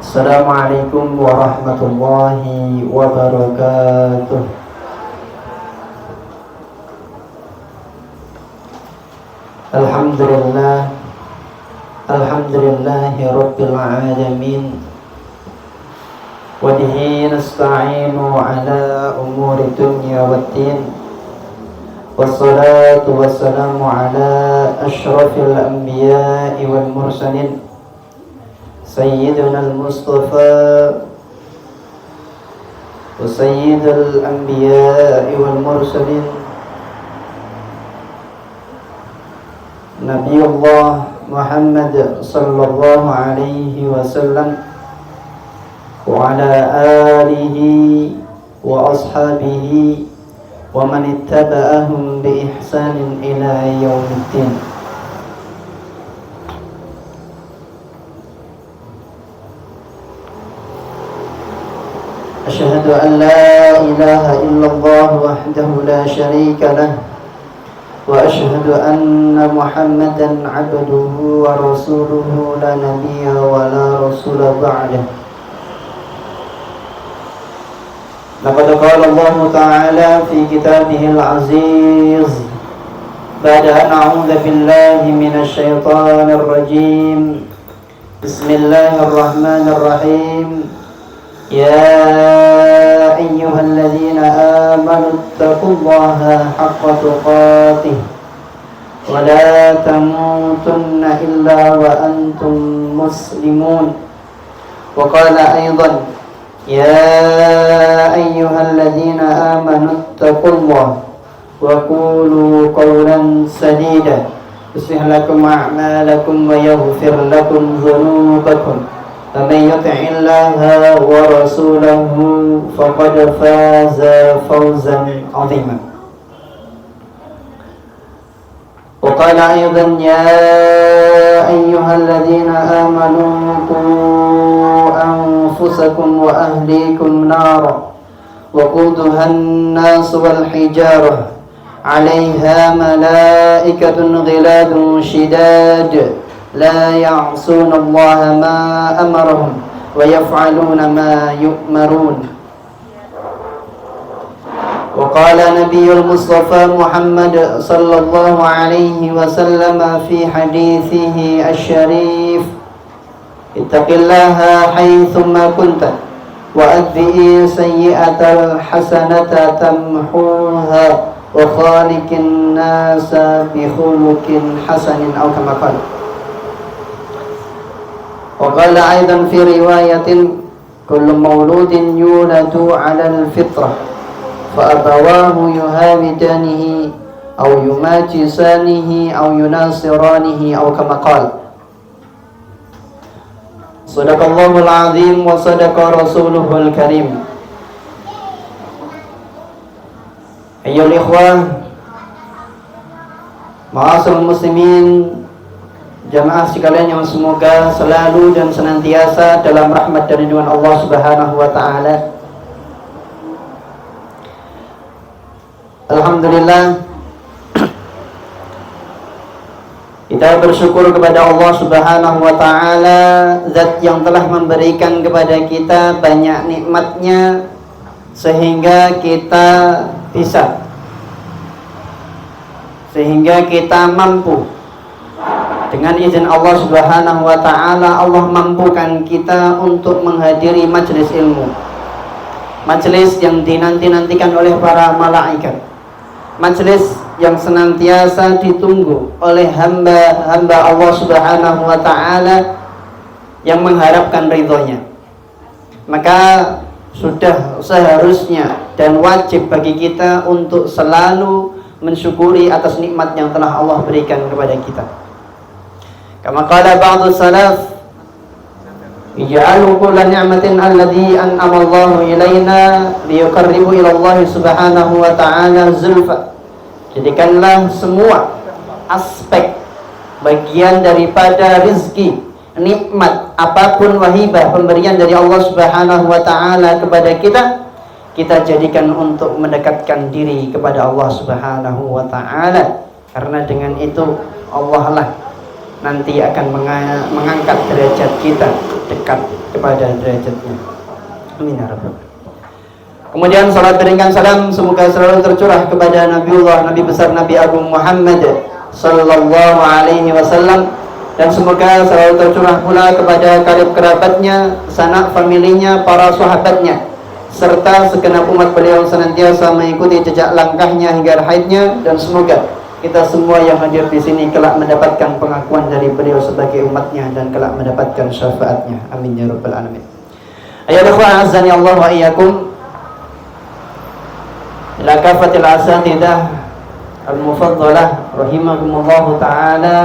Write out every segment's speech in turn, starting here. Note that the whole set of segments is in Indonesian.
Assalamualaikum warahmatullahi wabarakatuh. Alhamdulillah, alhamdulillahi rabbil alamin. Wa bihi nasta'inu ala umuri dunya waddin. Wassalatu wassalamu ala asyrafil anbiya'i wal mursalin Sayyidina al-Mustafa wa Sayyidul Anbiya'i wal Mursalin Nabiullah Muhammad sallallahu alaihi wasallam wa ala alihi wa ashabihi wa man ittaba'ahum bi ihsanin ila yaumiddin. أشهد أن لا إله إلا الله وحده لا شريك له وأشهد أن محمدا عبده ورسوله لا نبي ولا رسول بعده. لقد قال الله تعالى في كتابه العزيز بعد أن أعوذ بالله من الشيطان الرجيم بسم الله الرحمن الرحيم يا أيها الذين آمنوا اتقوا الله حق تقاته ولا تموتن إلا وأنتم مسلمون. وقال أيضا يا أيها الذين آمنوا اتقوا الله وقولوا قولا سديدا يصلح لكم أعمالكم ويغفر لكم ذنوبكم ومن يطع الله ورسوله فقد فاز فوزا عظيما. وقال أيضا يا أيها الذين آمنوا قوا أنفسكم وأهليكم نارا وقودها الناس والحجارة عليها ملائكة غلاظ شداد لا يعصون الله ما أمرهم ويفعلون ما يؤمرون. وقال نبي المصطفى محمد صلى الله عليه وسلم في حديثه الشريف اتق الله حيثما كنت وأتبع سيئة الحسنة تمحوها وخالق الناس بخلق حسن أو كما قال. وقال أيضا في رواية كل مولود يولد على الفطرة فأبواه يهاودانه أو يماجسانه أو يناصرانه أو كما قال. صدق الله العظيم وصدق رسوله الكريم. أيها الإخوة ma'asyiral muslimin, jamaah sekalian yang semoga selalu dan senantiasa dalam rahmat dan ridwan Allah Subhanahu wa taala. Alhamdulillah, kita bersyukur kepada Allah Subhanahu wa taala, zat yang telah memberikan kepada kita banyak nikmatnya sehingga kita mampu. Dengan izin Allah Subhanahu wa taala, Allah mampukan kita untuk menghadiri majelis ilmu. Majelis yang dinanti-nantikan oleh para malaikat. Majelis yang senantiasa ditunggu oleh hamba-hamba Allah Subhanahu wa taala yang mengharapkan ridhonya. Maka sudah seharusnya dan wajib bagi kita untuk selalu mensyukuri atas nikmat yang telah Allah berikan kepada kita. Kama qala ba'du salaf, ij'alu kulla ni'matin alladhi an'ama Allahu ilaina liyuqarribu ila Allah Subhanahu wa ta'ala zulfa. Jadikanlah semua aspek bagian daripada rizki, nikmat, apapun wahibah, pemberian dari Allah Subhanahu wa ta'ala kepada kita jadikan untuk mendekatkan diri kepada Allah Subhanahu wa ta'ala. Karena dengan itu Allah lah nanti akan mengangkat derajat kita dekat kepada derajatnya. Amin ya rabbal. Kemudian salat berikan salam semoga selalu tercurah kepada Nabi besar Nabi Agung Muhammad sallallahu alaihi wasallam, dan semoga selalu tercurah pula kepada karib kerabatnya, sanak familinya, para sahabatnya, serta segenap umat beliau senantiasa mengikuti jejak langkahnya hingga haidnya, dan semoga kita semua yang hadir di sini kelak mendapatkan pengakuan dari beliau sebagai umatnya dan kelak mendapatkan syafaatnya. Amin ya rabbal alamin. Ayat ikhwan azani Allah wa iyyakum ila kafatil asatidah al-mufaddalah rahimahumullah ta'ala,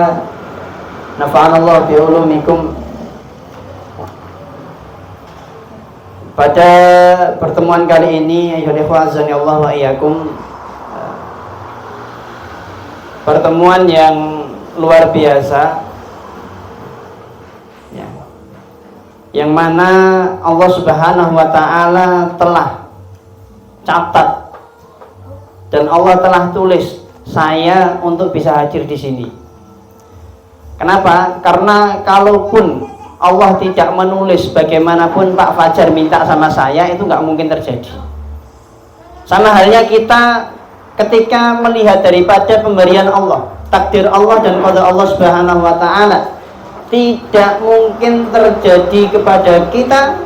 nafa'anallah bi ulumikum. Pada pertemuan kali ini ayuhal ikhwan azani Allah wa iyyakum, pertemuan yang luar biasa ya, yang mana Allah Subhanahu wa ta'ala telah catat dan Allah telah tulis saya untuk bisa hadir di sini. Kenapa? Karena kalaupun Allah tidak menulis, bagaimanapun Pak Fajar minta sama saya, itu nggak mungkin terjadi. Sama halnya kita ketika melihat daripada pemberian Allah, takdir Allah dan qada Allah Subhanahu wa ta'ala, tidak mungkin terjadi kepada kita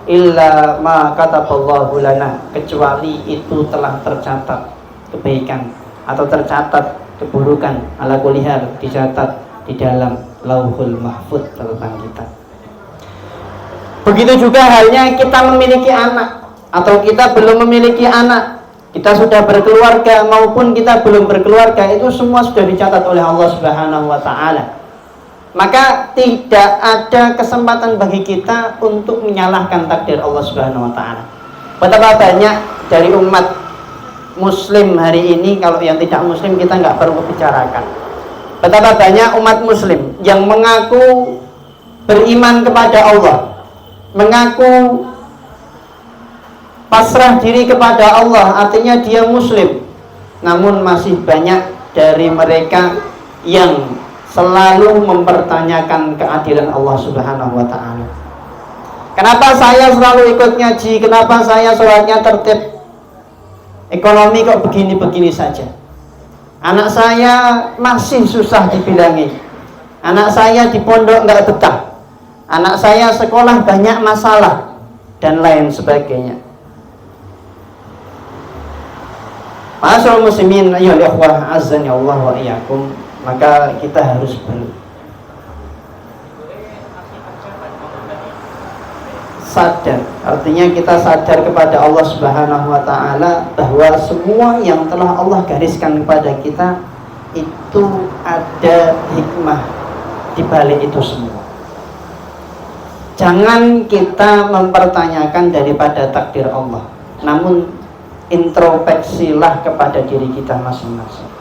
illa ma kataballahu lana, kecuali itu telah tercatat kebaikan atau tercatat keburukan, ala kulli hal dicatat di dalam lauhul mahfud tentang kita. Begitu juga halnya kita memiliki anak atau kita belum memiliki anak, kita sudah berkeluarga maupun kita belum berkeluarga, itu semua sudah dicatat oleh Allah Subhanahu wa ta'ala. Maka tidak ada kesempatan bagi kita untuk menyalahkan takdir Allah Subhanahu wa ta'ala. Betapa banyak dari umat muslim hari ini, kalau yang tidak muslim kita nggak perlu bicarakan. Betapa banyak umat muslim yang mengaku beriman kepada Allah, mengaku pasrah diri kepada Allah, artinya dia muslim, namun masih banyak dari mereka yang selalu mempertanyakan keadilan Allah Subhanahu wa ta'ala. Kenapa saya selalu ikut ngaji? Kenapa saya sholatnya tertib? Ekonomi kok begini-begini saja? Anak saya masih susah dibilangi. Anak saya di pondok nggak betah. Anak saya sekolah banyak masalah dan lain sebagainya. Ma'asyiral muslimin ayyuhal ikhwah azani Allah wa iyyakum, maka kita harus sadar, artinya kita sadar kepada Allah Subhanahu wa ta'ala bahwa semua yang telah Allah gariskan kepada kita itu ada hikmah di balik itu semua. Jangan kita mempertanyakan daripada takdir Allah, namun introspeksilah kepada diri kita masing-masing.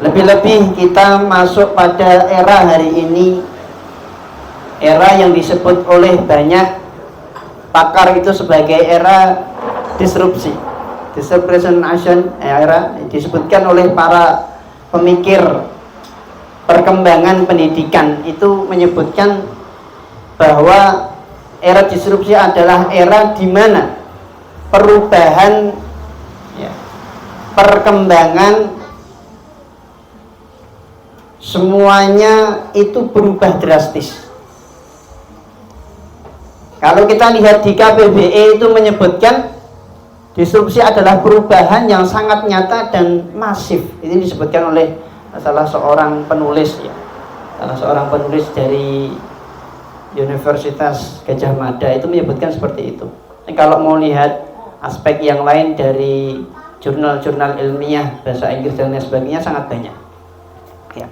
Lebih-lebih kita masuk pada era hari ini, era yang disebut oleh banyak pakar itu sebagai era disrupsi, disruption era, disebutkan oleh para pemikir perkembangan pendidikan itu menyebutkan bahwa era disrupsi adalah era di mana perubahan ya, perkembangan semuanya itu berubah drastis. Kalau kita lihat di KBBI itu menyebutkan disrupsi adalah perubahan yang sangat nyata dan masif. Ini disebutkan oleh salah seorang penulis ya, salah seorang penulis dari Universitas Gadjah Mada itu menyebutkan seperti itu. Kalau mau lihat aspek yang lain dari jurnal-jurnal ilmiah bahasa Inggris dan lain sebagainya sangat banyak ya.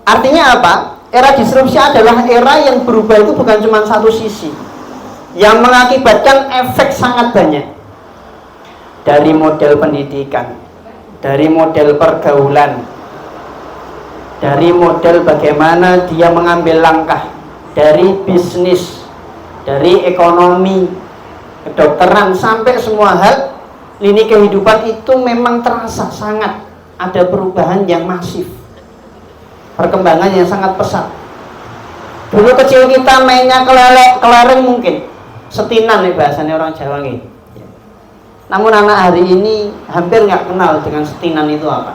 Artinya apa? Era disrupsi adalah era yang berubah itu bukan cuma satu sisi, yang mengakibatkan efek sangat banyak. Dari model pendidikan, dari model pergaulan, dari model bagaimana dia mengambil langkah, dari bisnis, dari ekonomi, kedokteran, sampai semua hal lini kehidupan itu memang terasa sangat ada perubahan yang masif, perkembangan yang sangat pesat. Dulu kecil kita mainnya kelelek, kelereng mungkin, setinan nih bahasanya orang Jawa nih. Namun anak hari ini hampir nggak kenal dengan setinan itu apa.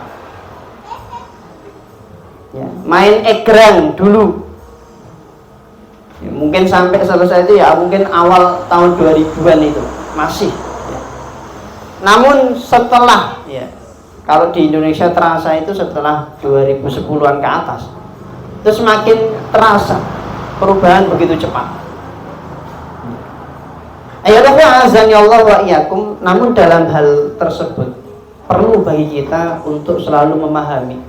Ya, main egrang dulu. Ya, mungkin sampai selesai itu ya mungkin awal tahun 2000-an itu masih. Ya. Namun setelah ya, kalau di Indonesia terasa itu setelah 2010-an ke atas, itu semakin terasa perubahan begitu cepat. Ayolah azan ya Allah wa iyyakum. Namun dalam hal tersebut perlu bagi kita untuk selalu memahami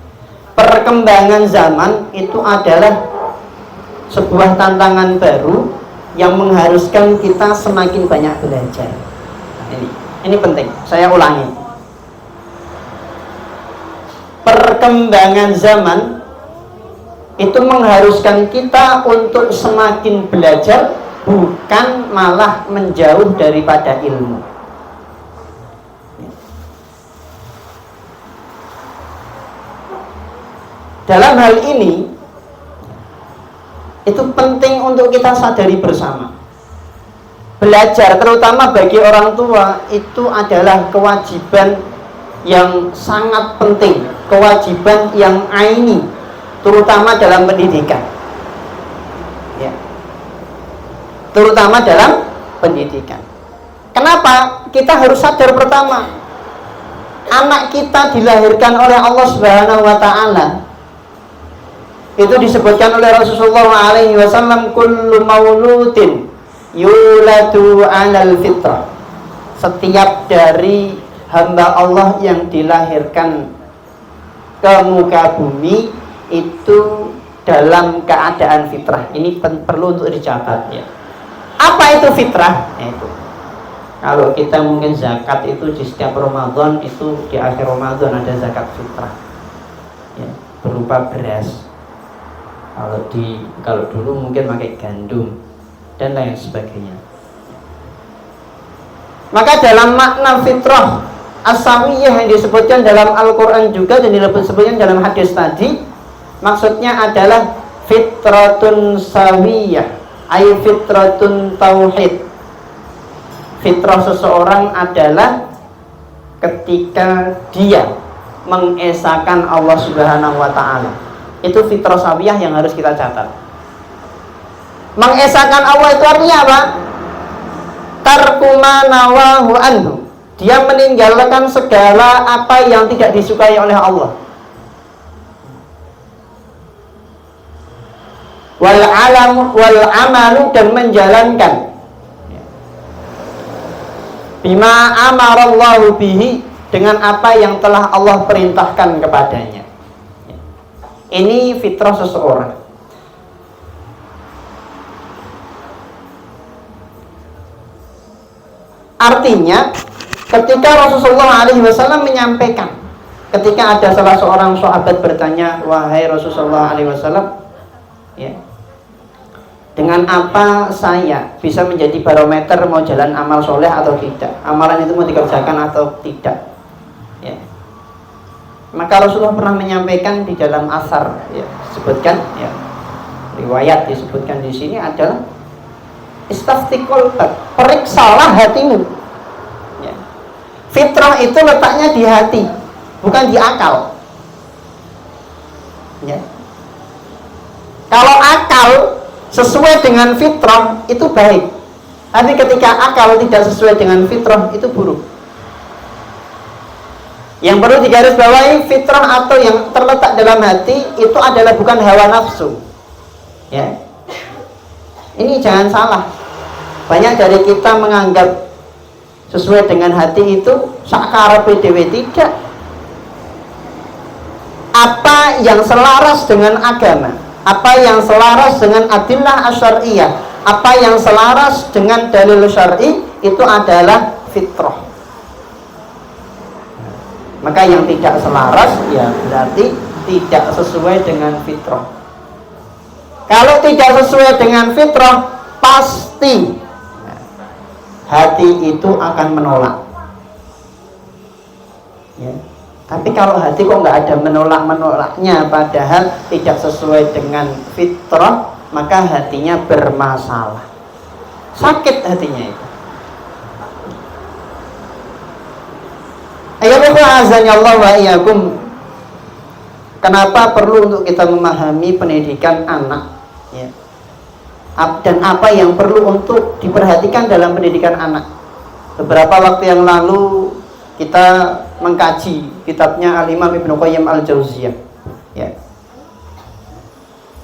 perkembangan zaman itu adalah sebuah tantangan baru yang mengharuskan kita semakin banyak belajar. Ini penting. Saya ulangi. Perkembangan zaman itu mengharuskan kita untuk semakin belajar, bukan malah menjauh daripada ilmu. Dalam hal ini itu penting untuk kita sadari bersama. Belajar terutama bagi orang tua itu adalah kewajiban yang sangat penting, kewajiban yang aini, terutama dalam pendidikan, ya. Terutama dalam pendidikan. Kenapa? Kita harus sadar pertama, anak kita dilahirkan oleh Allah Subhanahu wa Ta'ala. Itu disebutkan oleh Rasulullah SAW, kullu mauludin yuladu 'alal fitrah. Setiap dari hamba Allah yang dilahirkan ke muka bumi itu dalam keadaan fitrah. Ini perlu untuk dicatat ya. Apa itu fitrah? Itu kalau kita mungkin zakat itu di setiap Ramadan, itu di akhir Ramadan ada zakat fitrah ya, berupa beras. Kalau dulu mungkin pakai gandum dan lain sebagainya. Maka dalam makna fitrah as-sawiyah yang disebutkan dalam Al-Quran juga dan disebutkan dalam hadis tadi, maksudnya adalah fitratun sawiyah, ay fitratun tauhid. Fitrah seseorang adalah ketika dia mengesahkan Allah Subhanahu wa Ta'ala. Itu fitrah sawiyah yang harus kita catat. Mengesahkan Allah itu artinya apa? Tarkuma nawahu anhu. Dia meninggalkan segala apa yang tidak disukai oleh Allah. Wal amalu, dan menjalankan bima amarallahu bihi, dengan apa yang telah Allah perintahkan kepadanya. Ini fitrah seseorang. Artinya ketika Rasulullah SAW menyampaikan, ketika ada salah seorang sahabat bertanya, wahai Rasulullah SAW, ya, dengan apa saya bisa menjadi barometer mau jalan amal soleh atau tidak, amalan itu mau dikerjakan atau tidak, ya. Maka Rasulullah pernah menyampaikan di dalam asar, ya, disebutkan, ya, riwayat disebutkan di sini adalah istafti qalbak, periksalah hatimu. Ya. Fitrah itu letaknya di hati, bukan di akal. Ya. Kalau akal sesuai dengan fitrah itu baik, tapi ketika akal tidak sesuai dengan fitrah itu buruk. Yang perlu digarisbawahi, fitrah atau yang terletak dalam hati itu adalah bukan hawa nafsu. Ya. Ini jangan salah. Banyak dari kita menganggap sesuai dengan hati itu sakara PDW, tidak. Apa yang selaras dengan agama, apa yang selaras dengan adillah asyariyah, apa yang selaras dengan dalil syar'i, itu adalah fitrah. Maka yang tidak selaras ya berarti tidak sesuai dengan fitrah. Kalau tidak sesuai dengan fitrah, pasti hati itu akan menolak. Ya. Tapi kalau hati kok nggak ada menolak-menolaknya, padahal tidak sesuai dengan fitrah, maka hatinya bermasalah, sakit hatinya itu. Azanillahu wa iyyakum. Kenapa perlu untuk kita memahami pendidikan anak, ya? Dan apa yang perlu untuk diperhatikan dalam pendidikan anak? Beberapa waktu yang lalu kita mengkaji kitabnya Al-Imam Ibnu Qayyim Al-Jauziyah, ya,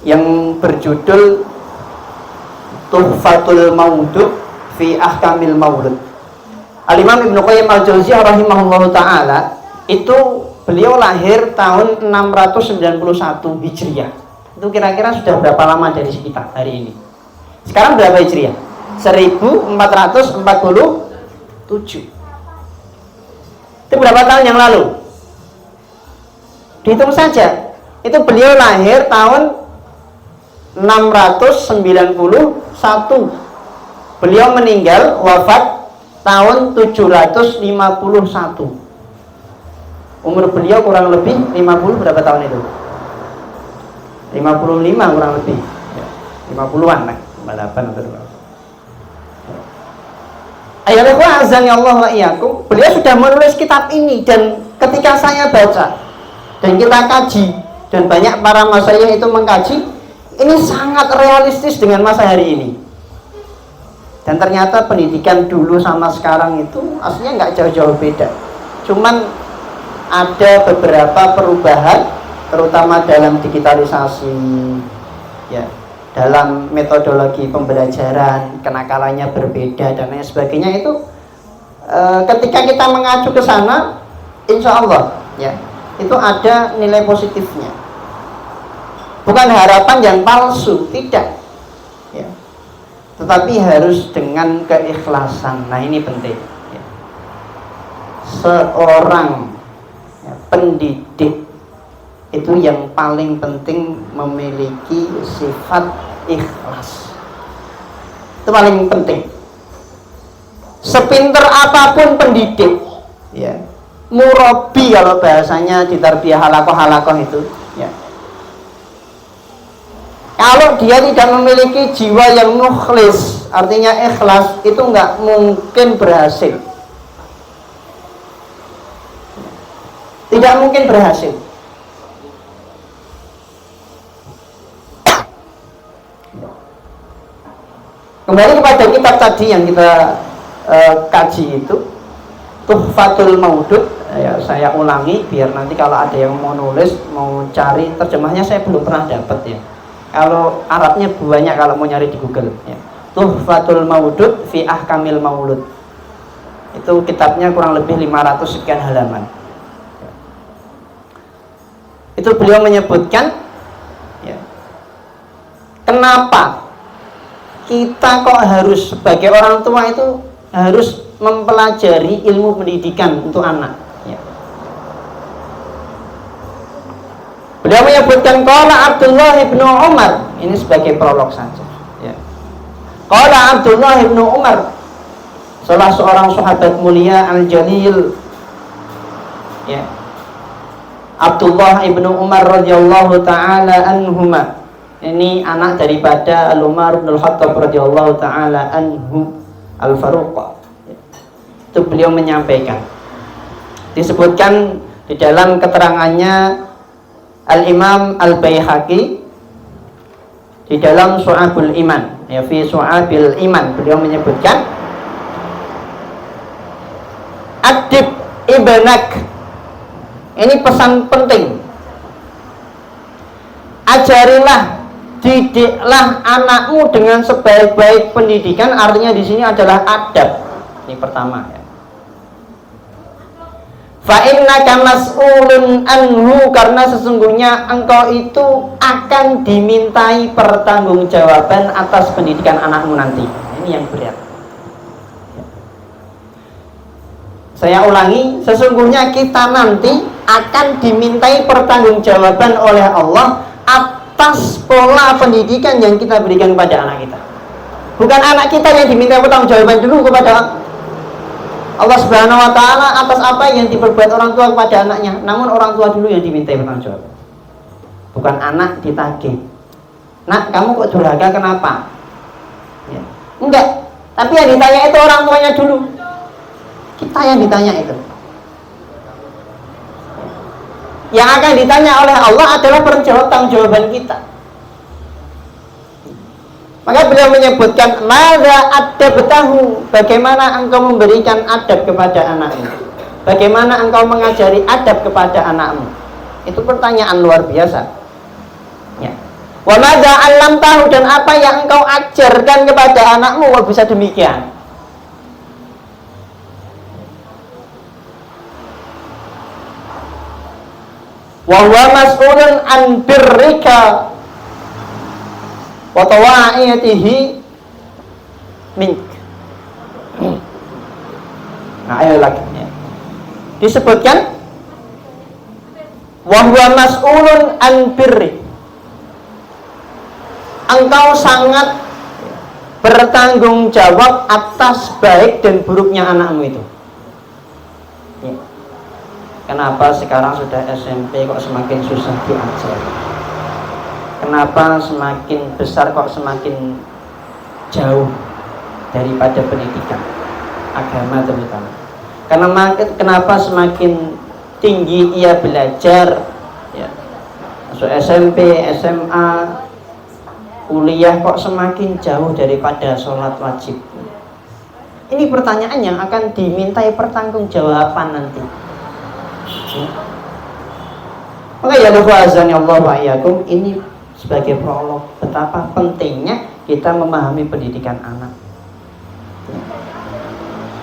yang berjudul Tuhfatul Maudud fi Ahkamil Maulud. Al-Imam Ibnu Qayyim Al-Jauziyah rahimahullahu taala itu beliau lahir tahun 691 Hijriah. Itu kira-kira sudah berapa lama dari kita hari ini? Sekarang berapa Hijriah? 1447. Itu berapa tahun yang lalu? Dihitung saja. Itu beliau lahir tahun 691. Beliau meninggal wafat tahun 751. Umur beliau kurang lebih 50 berapa tahun itu? 55 kurang lebih. 50-an lah, 58 atau 2. Ayolah azanillahu wa iyyakum. Beliau sudah menulis kitab ini, dan ketika saya baca dan kita kaji dan banyak para masyayikh itu mengkaji, ini sangat realistis dengan masa hari ini. Dan ternyata pendidikan dulu sama sekarang itu aslinya nggak jauh-jauh beda. Cuman ada beberapa perubahan, terutama dalam digitalisasi, ya, dalam metodologi pembelajaran, kenakalannya berbeda dan lain sebagainya. Itu ketika kita mengacu ke sana, insya Allah, ya, itu ada nilai positifnya. Bukan harapan yang palsu, tidak, ya, tetapi harus dengan keikhlasan. Nah, ini penting, ya. Seorang pendidik itu yang paling penting memiliki sifat ikhlas. Itu paling penting. Sepinter apapun pendidik, ya, murabi kalau bahasanya di tarbiyah halakoh itu, ya, kalau dia tidak memiliki jiwa yang mukhlis, artinya ikhlas, itu nggak mungkin berhasil. Tidak mungkin berhasil. Kembali kepada kitab tadi yang kita kaji itu, Tuhfatul Maudud, ya, saya ulangi biar nanti kalau ada yang mau nulis, mau cari terjemahnya, saya belum pernah dapat, ya. Kalau Arabnya banyak kalau mau nyari di Google, ya. Tuhfatul Maudud fi Ahkamil Maulud. Itu kitabnya kurang lebih 500 sekian halaman. Itu beliau menyebutkan, ya, kenapa kita kok harus sebagai orang tua itu harus mempelajari ilmu pendidikan untuk anak, ya. Beliau menyebutkan qala Abdullah ibnu Umar, ini sebagai prolog saja, ya. Qala Abdullah ibnu Umar, salah seorang sahabat mulia al-jalil, ya, Abdullah ibnu Umar radhiyallahu taala anhuma. Ini anak daripada Al-Umar bin Al-Khattab radhiyallahu taala anhu Al-Faruq. Itu beliau menyampaikan. Disebutkan di dalam keterangannya Al-Imam Al-Baihaqi di dalam Syu'abul Iman, ya, fi Syu'abil Iman, beliau menyebutkan adib ibnak. Ini pesan penting. Ajarilah, didiklah anakmu dengan sebaik-baik pendidikan. Artinya di sini adalah adab. Ini pertama, ya. Fa innaka mas'ulun anhu, karena sesungguhnya engkau itu akan dimintai pertanggungjawaban atas pendidikan anakmu nanti. Ini yang berat. Saya ulangi, sesungguhnya kita nanti akan dimintai pertanggungjawaban oleh Allah atas pola pendidikan yang kita berikan kepada anak kita. Bukan anak kita yang diminta pertanggungjawaban dulu kepada Allah Subhanahu wa taala atas apa yang diperbuat orang tua kepada anaknya, namun orang tua dulu yang dimintai pertanggungjawaban. Bukan anak ditagih. Nak, kamu kok durhaka kenapa? Ya. Enggak, tapi yang ditanya itu orang tuanya dulu. Kita yang ditanya itu. Yang akan ditanya oleh Allah adalah pertanggungjawaban kita. Maka beliau menyebutkan, "Madza adabtahu?" Bagaimana engkau memberikan adab kepada anakmu? Bagaimana engkau mengajari adab kepada anakmu? Itu pertanyaan luar biasa. Ya. Wa madza 'allamtahu, dan apa yang engkau ajarkan kepada anakmu? Wah, bisa demikian. Wa huwa mas'ulun an birrika wa tawa'iyatihi mink. Nah, ayo lagi. Disebutkan wa huwa mas'ulun an birri. Engkau sangat bertanggung jawab atas baik dan buruknya anakmu itu. Ya. Kenapa sekarang sudah SMP kok semakin susah diajar? Kenapa semakin besar kok semakin jauh daripada pendidikan agama terutama? Kenapa semakin tinggi ia belajar, ya, masuk SMP, SMA, kuliah kok semakin jauh daripada sholat wajib? Ini pertanyaan yang akan dimintai pertanggungjawaban nanti. Maka ya Allah wa iyyakum, ini sebagai prolog betapa pentingnya kita memahami pendidikan anak.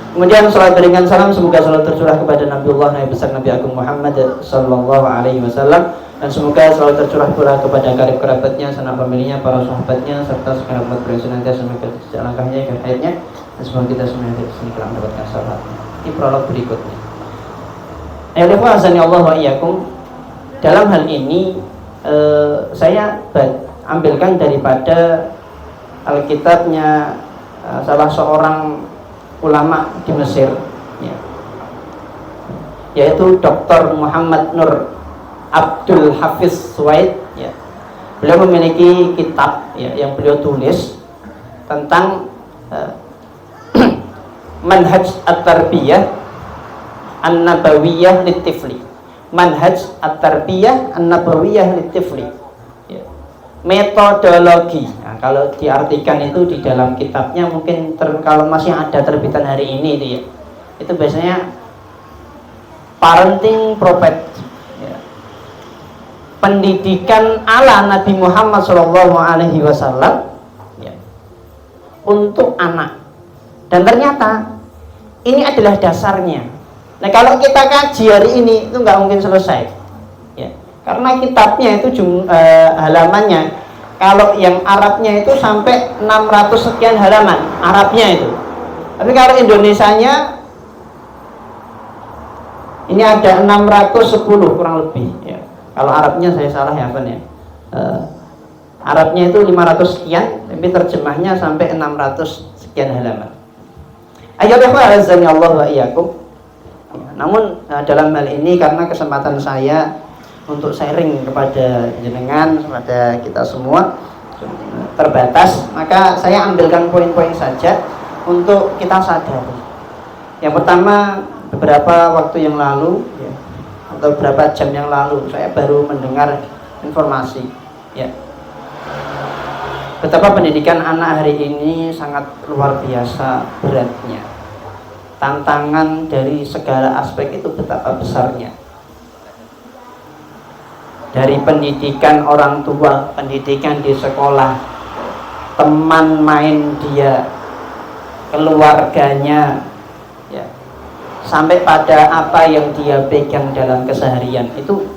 Kemudian salat berikan salam, semoga salat tercurah kepada Nabiullah Nabi besar Nabi Agung Muhammad sallallahu alaihi wasallam, dan semoga salat tercurah pula kepada karib kerabatnya, sanak familinya, para sahabatnya, serta segenap umat beriman senantiasa mengikuti jejak langkahnya dan ayatnya, dan semoga kita semua di sini kelak mendapatkan syafaat. Ini prolog berikutnya. Allah wa iyyakum. Dalam hal ini saya ambilkan daripada Alkitabnya salah seorang ulama di Mesir, ya, yaitu Dr. Muhammad Nur Abdul Hafiz Suwaid, ya. Beliau memiliki kitab, ya, yang beliau tulis tentang manhaj at-tarbiyah an-nabawiyah lit-tifli. Manhaj at-tarbiyah an-nabawiyah lit-tifli, ya. Metodologi. Nah, kalau diartikan itu di dalam kitabnya mungkin kalau masih ada terbitan hari ini itu, ya, itu biasanya parenting prophet, ya. Pendidikan ala Nabi Muhammad SAW, ya, untuk anak. Dan ternyata ini adalah dasarnya. Nah, kalau kita kaji hari ini itu nggak mungkin selesai, ya, karena kitabnya itu halamannya, kalau yang Arabnya itu sampai 600 sekian halaman Arabnya itu, tapi kalau Indonesianya ini ada 610 kurang lebih, ya. Kalau Arabnya saya salah ya Van, ya. Arabnya itu 500 sekian, tapi terjemahnya sampai 600 sekian halaman. Ayyuhal Allah wa iyyakum. Namun dalam hal ini karena kesempatan saya untuk sharing kepada jenengan, kepada kita semua terbatas, maka saya ambilkan poin-poin saja untuk kita sadari. Yang pertama, beberapa waktu yang lalu, ya, atau beberapa jam yang lalu, saya baru mendengar informasi, ya, betapa pendidikan anak hari ini sangat luar biasa beratnya. Tantangan dari segala aspek itu betapa besarnya. Dari pendidikan orang tua, pendidikan di sekolah, teman main dia, keluarganya, ya, sampai pada apa yang dia pegang dalam keseharian, itu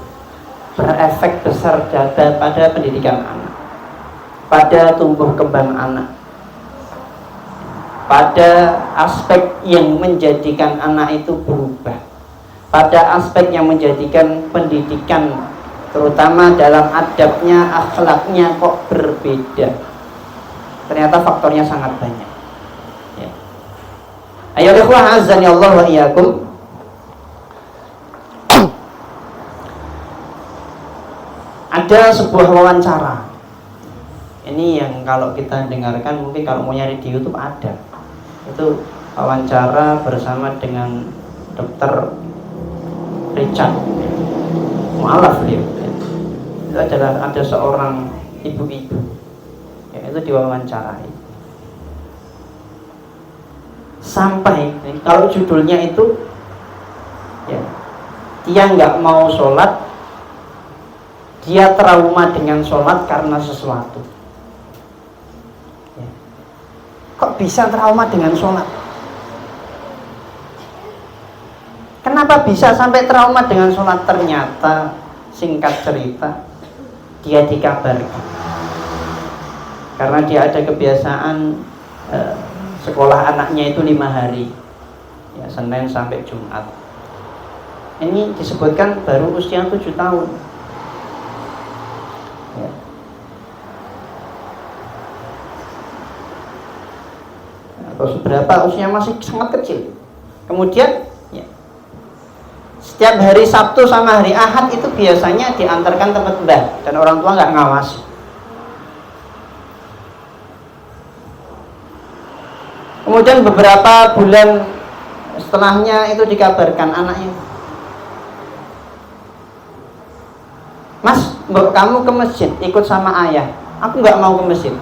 berefek besar pada pendidikan anak, pada tumbuh kembang anak, pada aspek yang menjadikan anak itu berubah, pada aspek yang menjadikan pendidikan terutama dalam adabnya, akhlaknya kok berbeda. Ternyata faktornya sangat banyak, ya. Ayo ikhwah azani Allah wa iyyakum. Ada sebuah wawancara Ini yang kalau kita dengarkan, mungkin kalau mau nyari di YouTube ada. Itu wawancara bersama dengan Dokter Richard, mualaf beliau. Itu adalah ada seorang ibu-ibu, ya, itu diwawancarai. Sampai kalau judulnya itu, ya, dia nggak mau sholat, dia trauma dengan sholat karena sesuatu. Ya. Kok bisa trauma dengan sholat? Kenapa bisa sampai trauma dengan sholat? Ternyata singkat cerita, dia dikabarkan karena dia ada kebiasaan sekolah anaknya itu 5 hari, ya, Senin sampai Jumat. Ini disebutkan baru usia 7 tahun, ya. Atau seberapa, usia masih sangat kecil. Kemudian, ya, setiap hari Sabtu sama hari Ahad itu biasanya diantarkan tempat mbah dan orang tua nggak ngawasi. Kemudian beberapa bulan setelahnya itu dikabarkan anaknya, Mas, kamu ke masjid ikut sama ayah. Aku nggak mau ke masjid.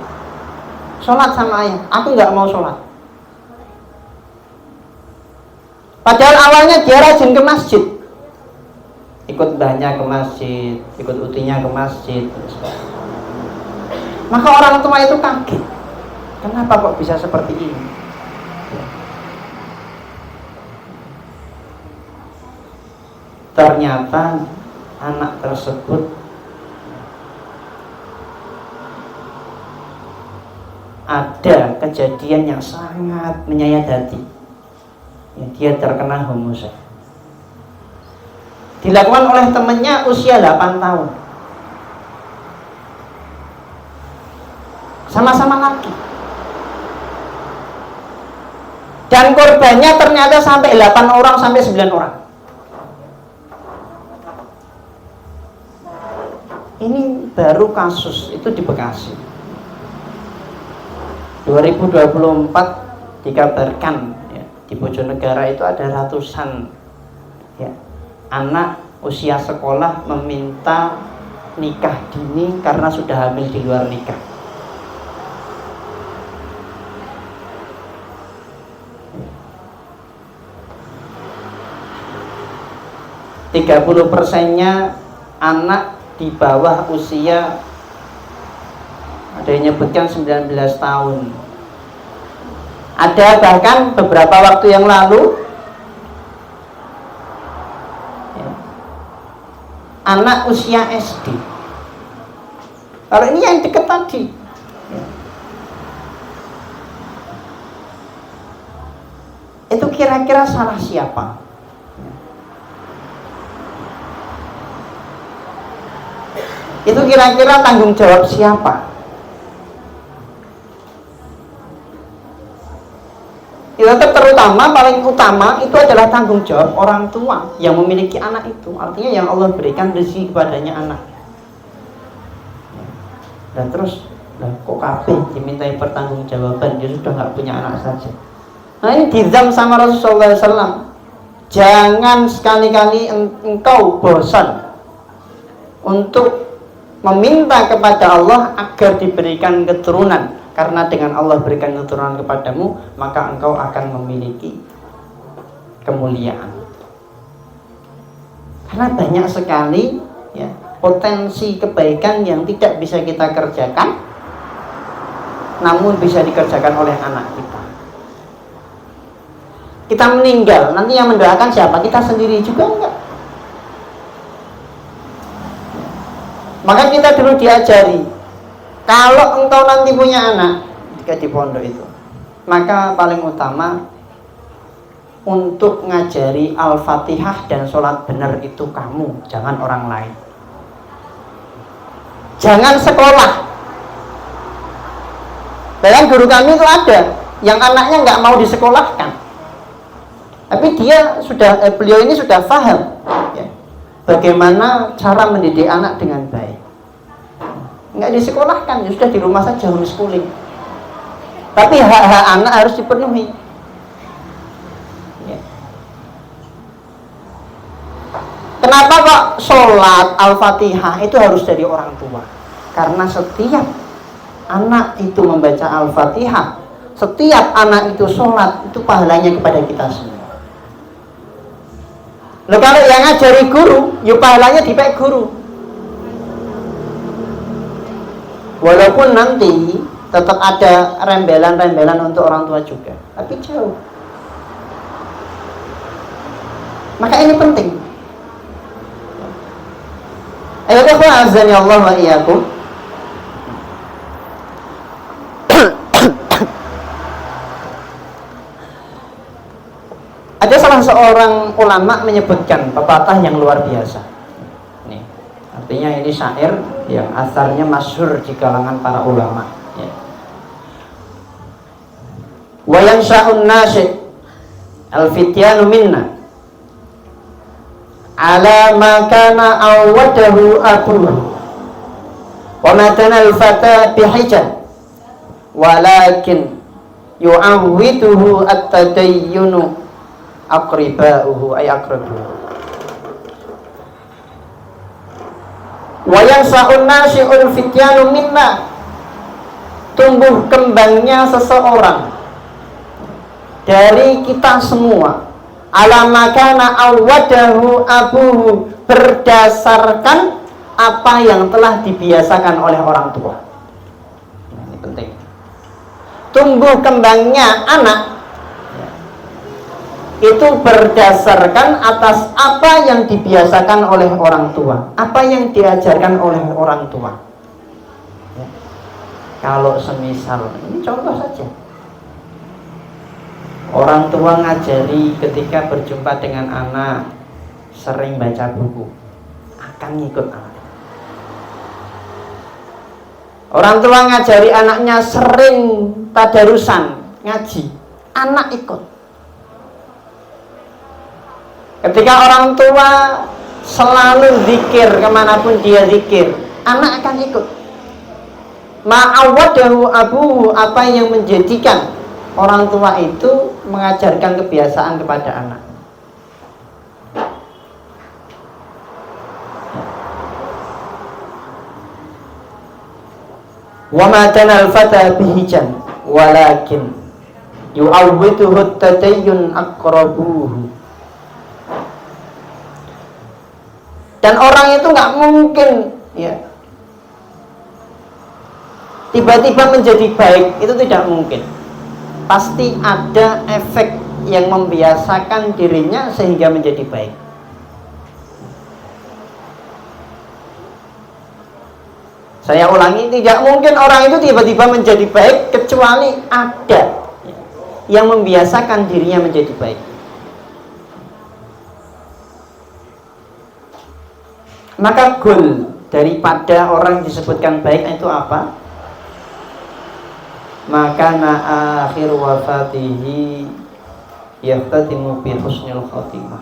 Sholat sama ayah. Aku nggak mau sholat. Padahal awalnya dia rajin ke masjid, ikut mbahnya ke masjid, ikut utinya ke masjid. Maka orang tua itu kaget, kenapa kok bisa seperti ini? Ternyata anak tersebut ada kejadian yang sangat menyayat hati, ya, dia terkena homoseks. Dilakukan oleh temannya usia 8 tahun, sama-sama laki, dan korbannya ternyata sampai 8 orang sampai 9 orang. Ini baru kasus itu di Bekasi. 2024 dikabarkan, ya, di Bojonegara itu ada ratusan, ya, anak usia sekolah meminta nikah dini karena sudah hamil di luar nikah. Ya. 30%-nya anak di bawah usia, ada yang menyebutkan 19 tahun. Ada bahkan beberapa waktu yang lalu, ya, anak usia SD. Kalau ini yang dekat tadi, ya, itu kira-kira salah siapa? Itu kira-kira tanggung jawab siapa? Ya, terutama paling utama itu adalah tanggung jawab orang tua yang memiliki anak itu. Artinya yang Allah berikan rezeki kepadanya anak. Dan terus, kok kabeh dimintai pertanggungjawaban, dia sudah nggak punya anak saja. Nah, ini dizam sama Rasulullah SAW. Jangan sekali-kali engkau bosan untuk meminta kepada Allah agar diberikan keturunan, karena dengan Allah berikan keturunan kepadamu, maka engkau akan memiliki kemuliaan. Karena banyak sekali, ya, potensi kebaikan yang tidak bisa kita kerjakan, namun bisa dikerjakan oleh anak kita. Kita meninggal, nanti yang mendoakan siapa? Kita sendiri juga enggak. Maka kita dulu diajari, kalau engkau nanti punya anak jika di pondok itu, maka paling utama untuk ngajari Al-Fatihah dan sholat benar itu kamu, jangan orang lain. Jangan sekolah. Bahkan guru kami itu ada yang anaknya nggak mau disekolahkan, tapi beliau ini sudah paham, ya, bagaimana cara mendidik anak dengan baik. nggak disekolahkan, ya sudah di rumah saja homeschooling. Tapi hak-hak anak harus dipenuhi. Ya. Kenapa kok sholat Al-Fatihah itu harus dari orang tua? Karena setiap anak itu membaca Al-Fatihah, setiap anak itu sholat, itu pahalanya kepada kita semua. Loh, kalau yang ngajari guru, ya pahalanya dipek guru. Walaupun nanti tetap ada rembelan-rembelan untuk orang tua juga, tapi jauh. Maka ini penting. Ayo ikhwan azani Allah wa iyyakum. Ada salah seorang ulama menyebutkan pepatah yang luar biasa. Nih, artinya ini syair yang asarnya masyhur di kalangan para ulama. Ya. Wa yansha'un nasyid al-fityanu minna ala ma kana awwadahu abuhu wa matana al-fata bihijan walakin yu'awwiduhu at-tadayyunu aqriba'uhu ay aqrabuhu wa yansa'un nasyi'ul fityanu minna. Tumbuh kembangnya seseorang dari kita semua ala makana awwadahu abuhu, berdasarkan apa yang telah dibiasakan oleh orang tua. Ini penting. Tumbuh kembangnya anak itu berdasarkan atas apa yang dibiasakan oleh orang tua, apa yang diajarkan oleh orang tua. Ya. Kalau semisal, ini contoh saja, orang tua ngajari ketika berjumpa dengan anak sering baca buku, akan ngikut anak. Orang tua ngajari anaknya sering tadarusan, ngaji, anak ikut. Ketika orang tua selalu zikir, kemanapun dia zikir, anak akan ikut. Ma'awadahu abuhu, apa yang menjadikan orang tua itu mengajarkan kebiasaan kepada anak. Wa ma tanal fata bihijan walakin yu'awwiduhu tadayyun aqrabuhu. Dan orang itu nggak mungkin ya tiba-tiba menjadi baik, itu tidak mungkin. Pasti ada efek yang membiasakan dirinya sehingga menjadi baik. Saya ulangi, tidak mungkin orang itu tiba-tiba menjadi baik kecuali ada yang membiasakan dirinya menjadi baik. Maka goal daripada orang disebutkan baik itu apa? Maka akhir wafatihi yahtatimu bi husnil khatimah.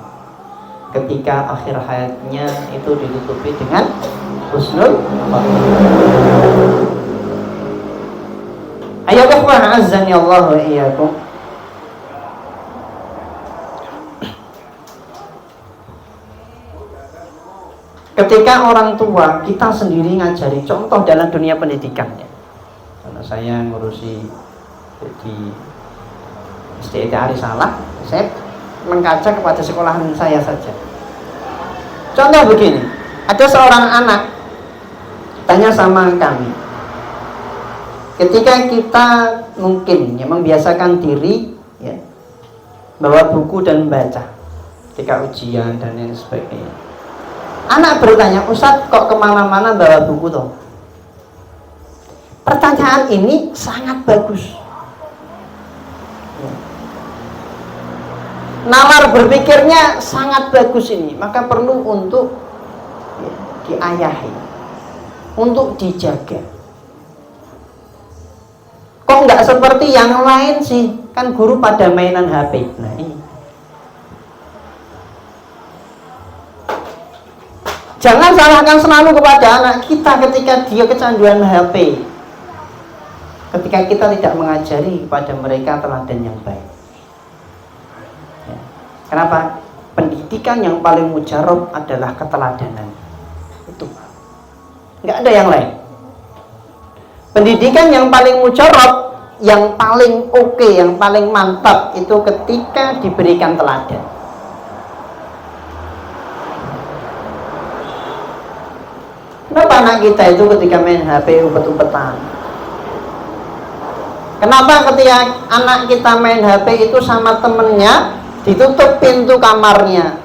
Ketika akhir hayatnya itu ditutupi dengan husnul khatimah. Ayo ikhwan azzani Allah wa iyyakum. Ketika orang tua kita sendiri ngajari, contoh dalam dunia pendidikan ya. Karena saya ngurusi di SDIT Arisalah, saya mengkaca kepada sekolahan saya saja. Contoh begini, ada seorang anak tanya sama kami, ketika kita mungkin ya membiasakan diri ya bawa buku dan membaca ketika ujian dan lain sebagainya. Anak bertanya, Ustadz kok kemana-mana bawa buku toh? Pertanyaan ini sangat bagus. Nalar berpikirnya sangat bagus ini, maka perlu untuk diayahi, untuk dijaga. Kok nggak seperti yang lain sih? Kan guru pada mainan HP. Nah ini. Jangan salahkan selalu kepada anak kita ketika dia kecanduan HP. Ketika kita tidak mengajari kepada mereka teladan yang baik. Ya. Kenapa? Pendidikan yang paling mujarab adalah keteladanan. Itu. Nggak ada yang lain. Pendidikan yang paling mujarab, yang paling oke, yang paling mantap itu ketika diberikan teladan. Kenapa anak kita itu ketika main HP umpet-umpetan? Kenapa ketika anak kita main HP itu sama temennya ditutup pintu kamarnya,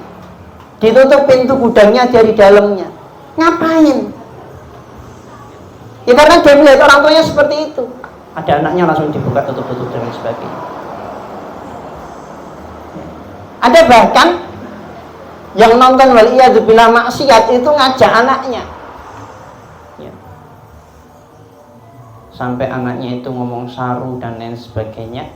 ditutup pintu gudangnya dari dalamnya? Ngapain? Ya karena dia melihat orang tuanya seperti itu. Ada anaknya langsung dibuka tutup-tutup dan sebagainya. Ada bahkan yang nonton waliyadzubillah maksiat itu ngajak anaknya. Sampai anaknya itu ngomong saru dan lain sebagainya.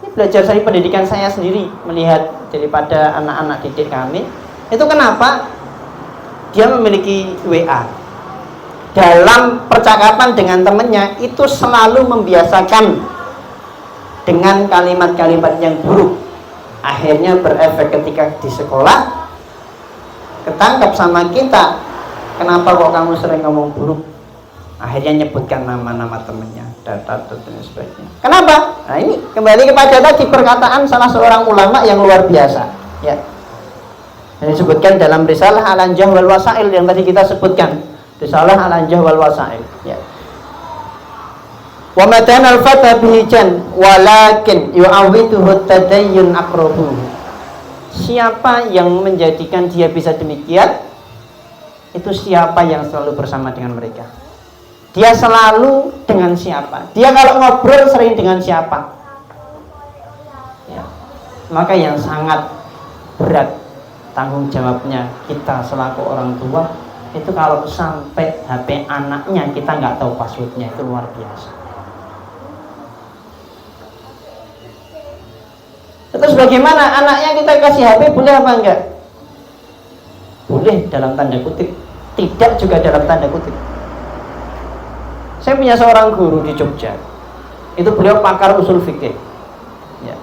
Ini belajar dari pendidikan saya sendiri, melihat daripada anak-anak didik kami. Itu kenapa dia memiliki WA. Dalam percakapan dengan temannya itu selalu membiasakan dengan kalimat-kalimat yang buruk. Akhirnya berefek ketika di sekolah ketangkap sama kita. Kenapa kok kamu sering ngomong buruk? Akhirnya nyebutkan nama-nama temannya, data dan sebagainya. Kenapa? Nah ini kembali kepada tadi perkataan salah seorang ulama yang luar biasa. Ya. Yang disebutkan dalam Risalah Al-Anjah wal Wasail yang tadi kita sebutkan. Risalah Al-Anjah wal Wasail. Ya. Wa matan al-fata bihijan walakin yu'awwiduhu tadayyun aqrabuhu. Siapa yang menjadikan dia bisa demikian? Itu siapa yang selalu bersama dengan mereka. Dia selalu dengan siapa? Dia kalau ngobrol sering dengan siapa? Ya. Maka yang sangat berat tanggung jawabnya kita selaku orang tua itu kalau sampai HP anaknya kita nggak tahu passwordnya, itu luar biasa. Terus bagaimana anaknya kita kasih HP, boleh apa enggak? Boleh dalam tanda kutip, tidak juga dalam tanda kutip. Saya punya seorang guru di Jogja. Itu beliau pakar usul fikih. Ya.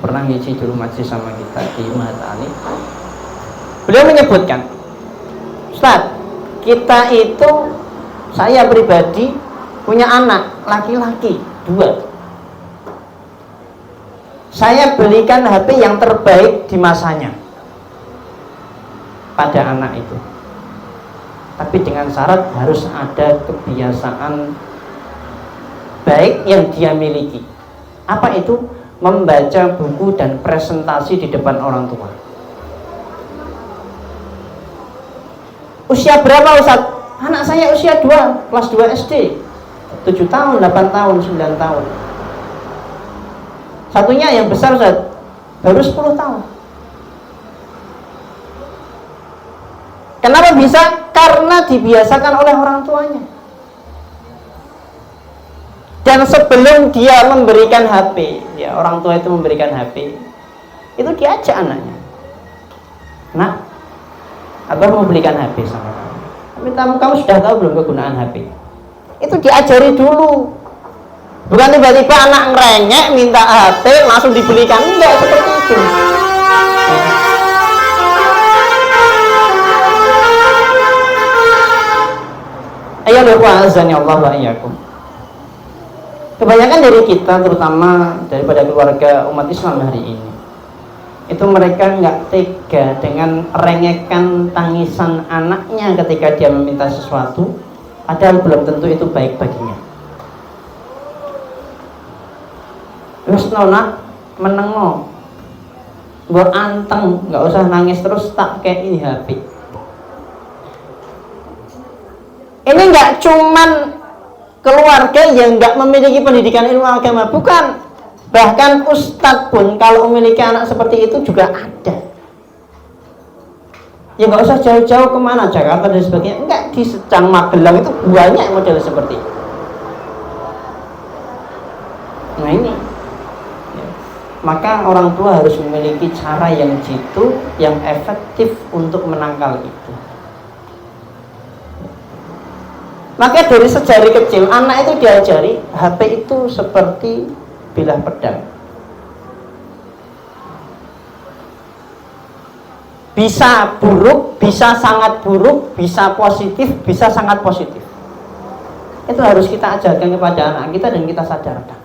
Pernah ngisi dulu majlis sama kita di Mahat Ali. Beliau menyebutkan, Ustaz, kita itu, saya pribadi punya anak laki-laki 2. Saya belikan HP yang terbaik di masanya pada anak itu. Tapi dengan syarat harus ada kebiasaan baik yang dia miliki. Apa itu? Membaca buku dan presentasi di depan orang tua. Usia berapa Ustaz? Anak saya usia 2, kelas 2 SD. 7 tahun, 8 tahun, 9 tahun. Satunya yang besar Ustaz, baru 10 tahun. Kenapa bisa? Karena dibiasakan oleh orang tuanya. Dan sebelum dia memberikan HP, ya orang tua itu memberikan HP, itu diajak anaknya. Nah, Abah mau belikan HP sama kamu. Tapi kamu sudah tahu belum kegunaan HP? Itu diajari dulu. Bukan tiba-tiba anak ngerengek minta HP langsung dibelikan, enggak seperti itu. Ayo azan ya Allah wa iyyakum. Kebanyakan dari kita, terutama daripada keluarga umat Islam hari ini, itu mereka nggak tega dengan rengekan tangisan anaknya ketika dia meminta sesuatu, padahal belum tentu itu baik baginya. Wis nona menengo, mbok anteng, nggak usah nangis terus, tak kayak ini HP. Ini nggak cuman keluarga yang nggak memiliki pendidikan ilmu agama, bukan. Bahkan ustadz pun kalau memiliki anak seperti itu juga ada. Ya nggak usah jauh-jauh kemana, Jakarta dan sebagainya. Enggak, di Secang, Magelang itu banyak model seperti itu. Nah ini. maka orang tua harus memiliki cara yang jitu, yang efektif untuk menangkal itu. Maka dari sejari kecil anak itu diajari HP itu seperti bilah pedang. Bisa buruk, bisa sangat buruk, bisa positif, bisa sangat positif. Itu harus kita ajarkan kepada anak kita dan kita sadarkan.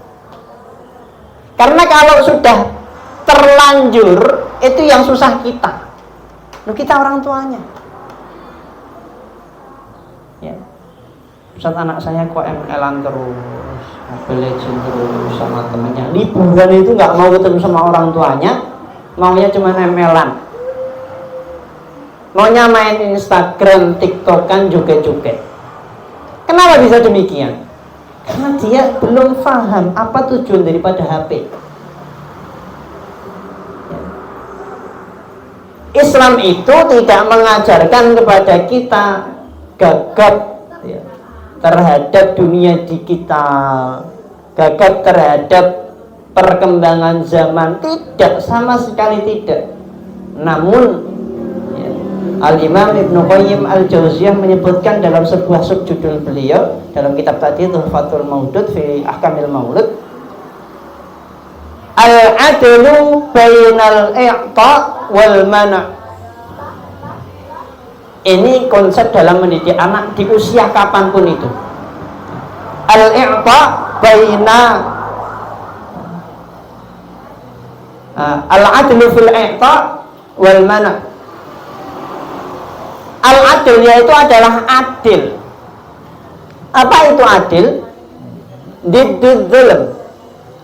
Karena kalau sudah terlanjur, itu yang susah kita. Kita orang tuanya. Ya. Ustaz, anak saya kok ML-an terus, Legend terus sama temennya. Liburan itu nggak mau ketemu sama orang tuanya, maunya cuma ML-an. Maunya main Instagram, TikTok kan joget-joget. Kenapa bisa demikian? Karena dia belum paham apa tujuan daripada HP. Islam itu tidak mengajarkan kepada kita gagap ya, terhadap dunia digital, gagap terhadap perkembangan zaman. Tidak, sama sekali tidak. Namun Al-Imam Ibnu Qayyim Al-Jauziyah menyebutkan dalam sebuah subjudul beliau dalam kitab tadi Tuhfatul Maudud fi Ahkamil Maulud, al-adlu bainal i'ta wal mana'. Ini konsep dalam mendidik anak di usia kapanpun itu. Al-i'ta baina al-adlu fil i'ta wal mana'. Al-adil yaitu adalah adil. Apa itu adil? Diddud zulm,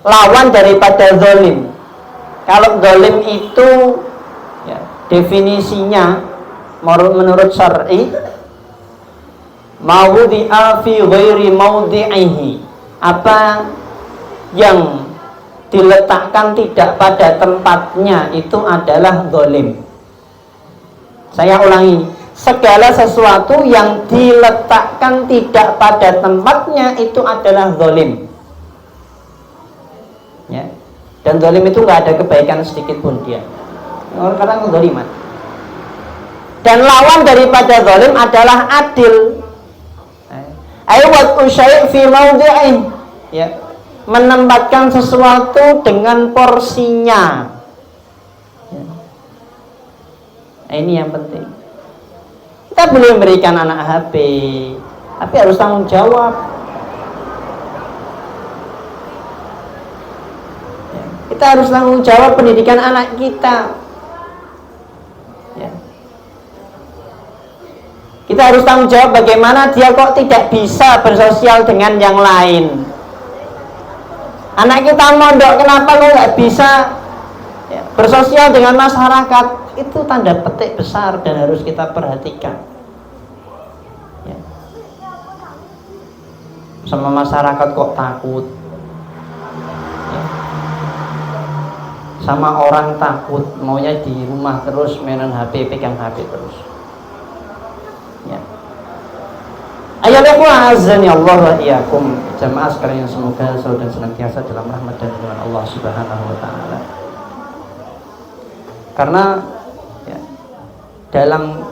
lawan daripada zalim. Kalau zalim itu ya, definisinya menurut syar'i mawdi'a fi ghairi mawdi'ihi, apa yang diletakkan tidak pada tempatnya itu adalah zalim. Saya ulangi, segala sesuatu yang diletakkan tidak pada tempatnya itu adalah zalim. Ya. Dan zalim itu nggak ada kebaikan sedikit pun dia. Orang-orang zaliman. Dan lawan daripada zalim adalah adil. Aywat usyai' fi mawdi'in. Ya. Menempatkan sesuatu dengan porsinya. Ya. Ini yang penting. Kita boleh memberikan anak HP, tapi harus tanggung jawab. Ya, kita harus tanggung jawab pendidikan anak kita. Ya. Kita harus tanggung jawab bagaimana dia kok tidak bisa bersosial dengan yang lain. Anak kita mondok, kenapa kok nggak bisa ya, bersosial dengan masyarakat? Itu tanda petik besar dan harus kita perhatikan. Ya. Sama masyarakat kok takut, ya. Sama orang takut, maunya di rumah terus mainan HP, pegang HP terus. Ya. Ayolah azan ya Allah wa iyyakum, jamaah sekalian, semoga selalu dan senantiasa dalam rahmat dan lindungan Allah Subhanahu wa taala. Karena dalam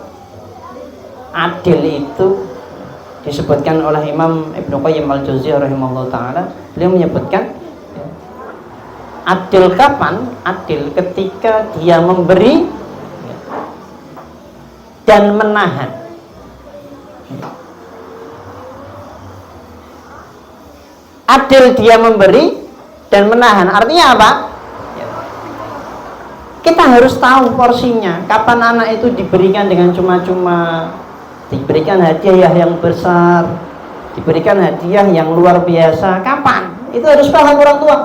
adil itu disebutkan oleh Imam Ibnu Qayyim Al-Jauziyah rahimahullah ta'ala. Beliau menyebutkan adil kapan? Adil ketika dia memberi dan menahan. Adil dia memberi dan menahan, artinya apa? Kita harus tahu porsinya. Kapan anak itu diberikan dengan cuma-cuma, diberikan hadiah yang besar, diberikan hadiah yang luar biasa. Kapan? Itu harus paham orang tua.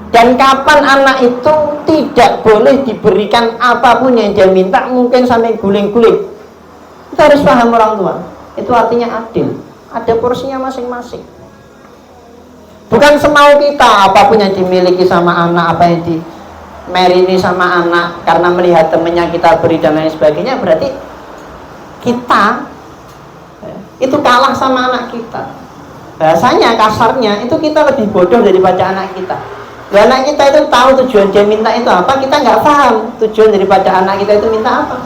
Dan kapan anak itu tidak boleh diberikan apapun yang dia minta, mungkin sampai guling-guling. Itu harus paham orang tua. Itu artinya adil. Ada porsinya masing-masing. Bukan semau kita, apapun yang dimiliki sama anak, apa yang dimerini sama anak, karena melihat temennya kita beri dan lain sebagainya, berarti kita itu kalah sama anak kita. Bahasanya, kasarnya, itu kita lebih bodoh daripada anak kita. Dan anak kita itu tahu tujuan dia minta itu apa, kita nggak paham tujuan daripada anak kita itu minta apa.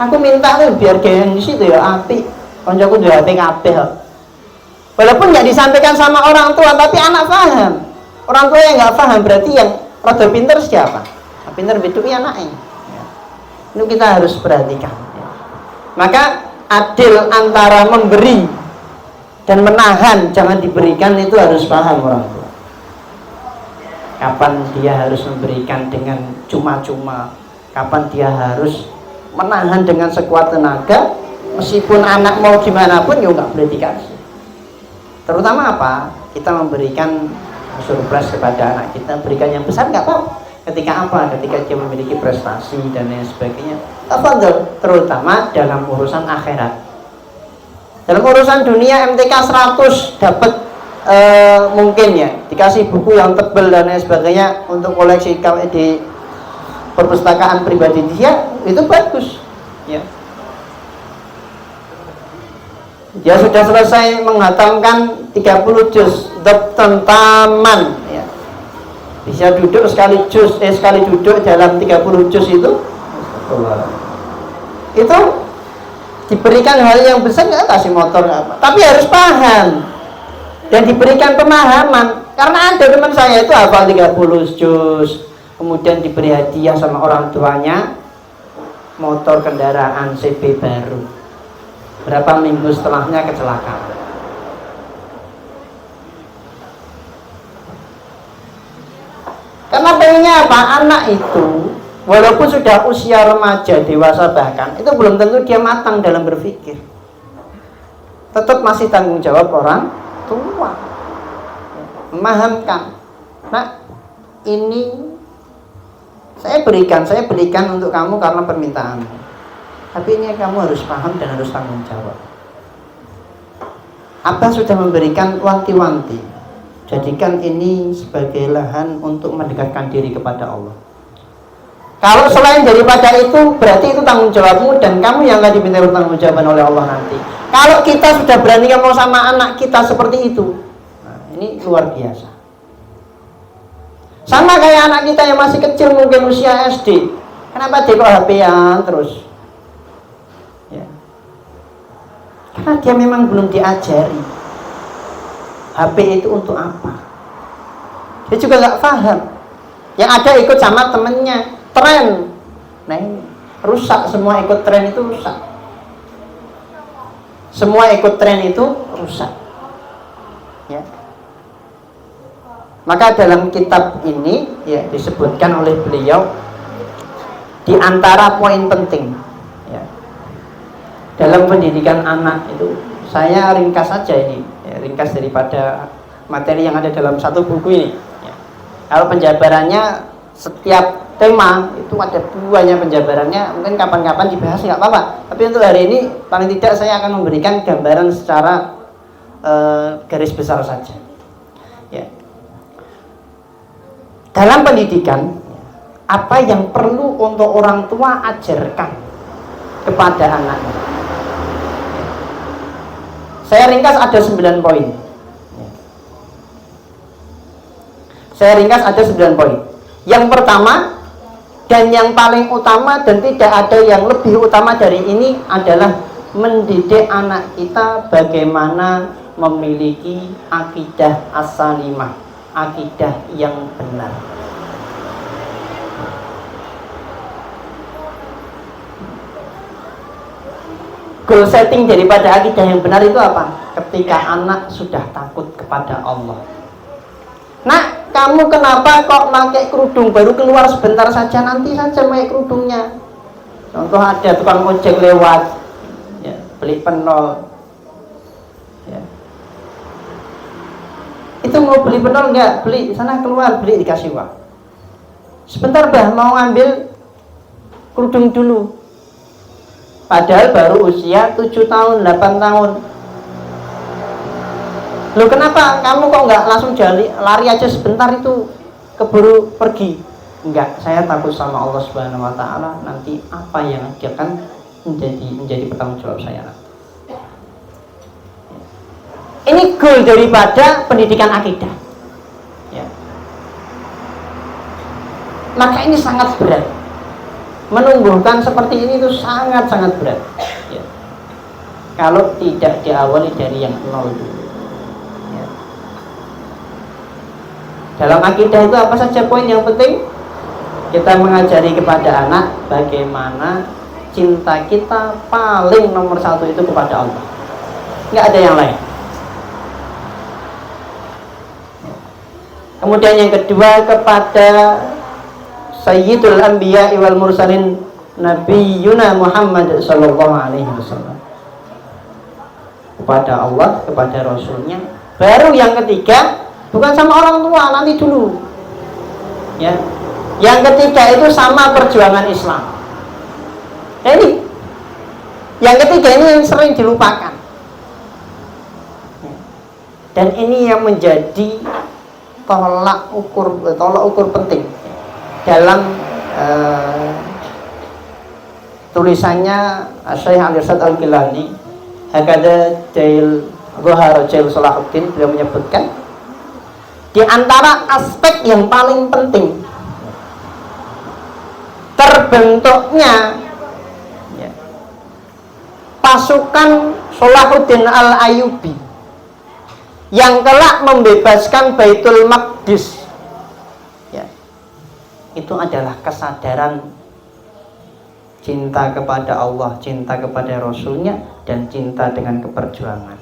Aku minta tuh biar gaya di situ ya api, koncoku udah HP kabeh. Walaupun nggak disampaikan sama orang tua, tapi anak paham. Orang tua yang nggak paham berarti yang rada pinter siapa? Nah, pinter bedui anaknya. Ya. Itu kita harus perhatikan. Ya. Maka adil antara memberi dan menahan, jangan diberikan, itu harus paham orang tua. Kapan dia harus memberikan dengan cuma-cuma, kapan dia harus menahan dengan sekuat tenaga, meskipun anak mau gimana pun ya nggak boleh dikasih. Terutama apa? Kita memberikan surprise kepada anak kita, berikan yang besar nggak apa-apa. Ketika apa? Ketika dia memiliki prestasi dan lain sebagainya. Tafadhol, terutama dalam urusan akhirat. Dalam urusan dunia MTK 100 dapat mungkin ya dikasih buku yang tebal dan lain sebagainya untuk koleksi di perpustakaan pribadi dia, itu bagus ya. Dia sudah selesai menghatamkan 30 juz Dhabtan Taman ya. Bisa duduk sekali duduk dalam 30 juz itu diberikan hal yang besar, nggak kasih motor apa, tapi harus paham dan diberikan pemahaman. Karena ada teman saya itu hafal 30 juz, kemudian diberi hadiah sama orang tuanya motor kendaraan CB baru. Berapa minggu setelahnya kecelakaan. Karena pengennya apa? Anak itu walaupun sudah usia remaja, dewasa bahkan, itu belum tentu dia matang dalam berpikir. Tetap masih tanggung jawab orang tua. Memahamkan. Nah, ini saya berikan untuk kamu karena permintaanmu. Tapi ini kamu harus paham dan harus tanggung jawab. Abah sudah memberikan wanti-wanti. Jadikan ini sebagai lahan untuk mendekatkan diri kepada Allah. Kalau selain daripada itu, berarti itu tanggung jawabmu dan kamu yang akan diminta tanggung jawaban oleh Allah nanti. Kalau kita sudah berani ngomong sama anak kita seperti itu, nah, ini luar biasa. Sama kayak anak kita yang masih kecil, mungkin usia SD. Kenapa dia kok HP-an terus? Ya. Karena dia memang belum diajari HP itu untuk apa. Dia juga nggak paham. Yang ada ikut sama temennya, tren. Nah ini rusak, semua ikut tren itu rusak. Semua ikut tren itu rusak. Ya. Maka dalam kitab ini ya disebutkan oleh beliau di antara poin penting ya, dalam pendidikan anak itu, saya ringkas saja ini ya, ringkas daripada materi yang ada dalam satu buku ini ya. Kalau penjabarannya setiap tema itu ada banyak penjabarannya, mungkin kapan-kapan dibahas nggak apa-apa, tapi untuk hari ini paling tidak saya akan memberikan gambaran secara garis besar saja ya. Dalam pendidikan, apa yang perlu untuk orang tua ajarkan kepada anaknya? Saya ringkas ada 9 poin. Saya ringkas ada 9 poin. Yang pertama dan yang paling utama dan tidak ada yang lebih utama dari ini adalah mendidik anak kita bagaimana memiliki akidah as-salimah, akidah yang benar. Goal setting daripada akidah yang benar itu apa? Ketika anak sudah takut kepada Allah. Nak, kamu kenapa kok pakai kerudung? Baru keluar sebentar saja, nanti saja pakai kerudungnya. Contoh ada tukang ojek lewat, ya, beli penol. Ya. Itu mau beli penol enggak? Beli, sana keluar, beli, dikasih uang. Sebentar bah, mau ngambil kerudung dulu. Padahal baru usia 7 tahun, 8 tahun. Loh kenapa kamu kok nggak langsung lari aja sebentar itu, keburu pergi? Enggak, saya takut sama Allah Subhanahu wa taala, nanti apa yang akan menjadi bertanggung jawab saya nanti. Ini goal daripada pendidikan akidah. Ya. Maka ini sangat berat. Menumbuhkan seperti ini itu sangat-sangat berat. Ya. Kalau tidak diawali dari yang nol dulu. Ya. Dalam akidah itu apa saja poin yang penting? Kita mengajari kepada anak bagaimana cinta kita paling nomor satu itu kepada Allah. Nggak ada yang lain. Kemudian yang kedua kepada Sayyidul Anbiya wal Mursalin Nabiyuna Muhammad sallallahu alaihi wasallam. Kepada Allah, kepada Rasulnya. Baru yang ketiga bukan sama orang tua, nanti dulu. Ya. Yang ketiga itu sama perjuangan Islam. Nah ini yang ketiga ini yang sering dilupakan. Dan ini yang menjadi tolak ukur penting dalam tulisannya Syekh Al-Irsyad Al-Gilani, Hakada Jail Zuhar Jail Salahuddin, beliau menyebutkan di antara aspek yang paling penting terbentuknya pasukan Salahuddin Al-Ayyubi yang kelak membebaskan Baitul Maqdis, ya, itu adalah kesadaran cinta kepada Allah, cinta kepada Rasulnya, dan cinta dengan keperjuangan.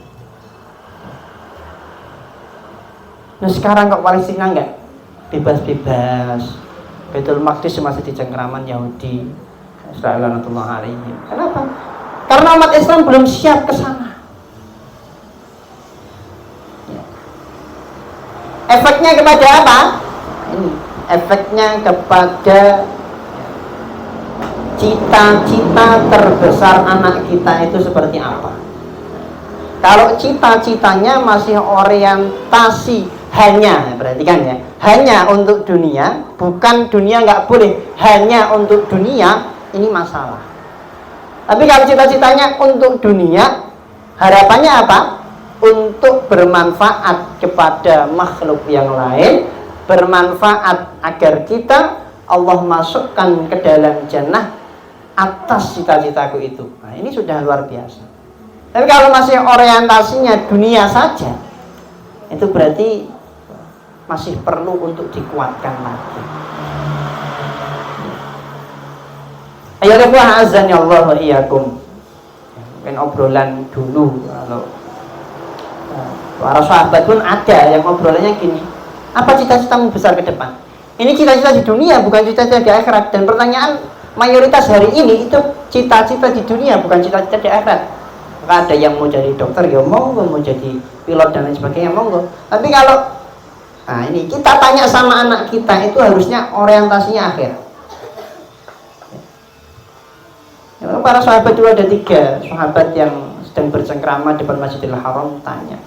Nah sekarang kok Palestina enggak bebas-bebas, Baitul Maqdis masih di cengkraman Yahudi Israel lanatullah alaihim. Kenapa? Karena umat Islam belum siap ke sana. Efeknya kepada apa? Ini efeknya kepada cita-cita terbesar anak kita itu seperti apa? Kalau cita-citanya masih orientasi hanya, perhatikan ya, hanya untuk dunia, bukan dunia nggak boleh, hanya untuk dunia, ini masalah. Tapi kalau cita-citanya untuk dunia, harapannya apa? Untuk bermanfaat kepada makhluk yang lain, bermanfaat agar kita Allah masukkan ke dalam jannah atas cita-citaku itu. Nah ini sudah luar biasa. Tapi kalau masih orientasinya dunia saja, itu berarti masih perlu untuk dikuatkan lagi. Ayo rebuah azan ya Allah wa iyyakum. Mungkin obrolan dulu kalau para sahabat pun ada yang obrolannya gini, apa cita-citamu besar ke depan? Ini cita-cita di dunia, bukan cita-cita di akhirat. Dan pertanyaan mayoritas hari ini itu cita-cita di dunia, bukan cita-cita di akhirat. Maka ada yang mau jadi dokter, ya monggo, mau jadi pilot dan lain sebagainya, monggo. Tapi kalau nah ini kita tanya sama anak kita, itu harusnya orientasinya akhirat. Ya, para sahabat dulu ada 3 sahabat yang sedang bercengkrama depan Masjidil Haram, tanya,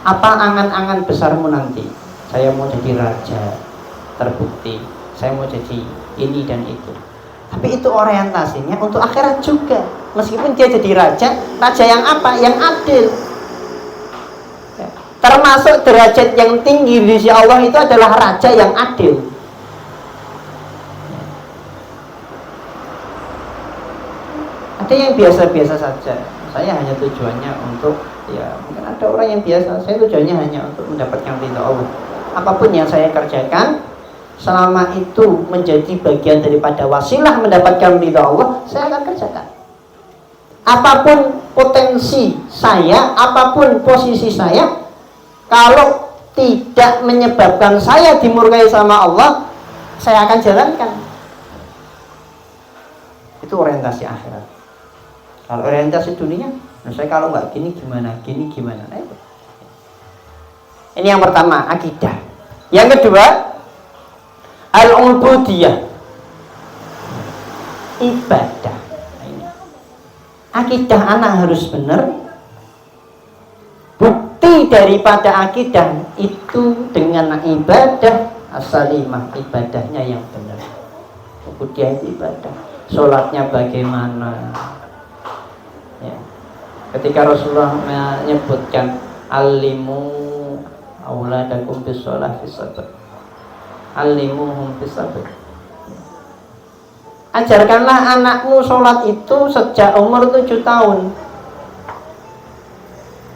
apa angan-angan besarmu nanti? Saya mau jadi raja, terbukti. Saya mau jadi ini dan itu. Tapi itu orientasinya untuk akhirat juga. Meskipun dia jadi raja, raja yang apa? Yang adil. Ya. Termasuk derajat yang tinggi di sisi Allah itu adalah raja yang adil. Ada yang biasa-biasa saja. Saya hanya tujuannya untuk, ya mungkin ada orang yang biasa, saya tujuannya hanya untuk mendapatkan ridha Allah. Apapun yang saya kerjakan, selama itu menjadi bagian daripada wasilah mendapatkan ridha Allah, saya akan kerjakan. Apapun potensi saya, apapun posisi saya, kalau tidak menyebabkan saya dimurkai sama Allah, saya akan jalankan. Itu orientasi akhirat. Kalau orientasi dunia, nah saya kalau nggak gini gimana, gini gimana. Nah, itu. Ini yang pertama, akidah. Yang kedua, al-ubudiyah, ibadah. Nah, ini. Akidah anak harus benar. Bukti daripada akidah itu dengan ibadah as-salimah, ibadahnya yang benar. Ubudiyah itu ibadah. Sholatnya bagaimana? Ya. ketika Rasulullah menyebutkan alimu auladakum bisolah fisabr, alimuhum fisabr, ajarkanlah anakmu sholat itu sejak umur 7 tahun.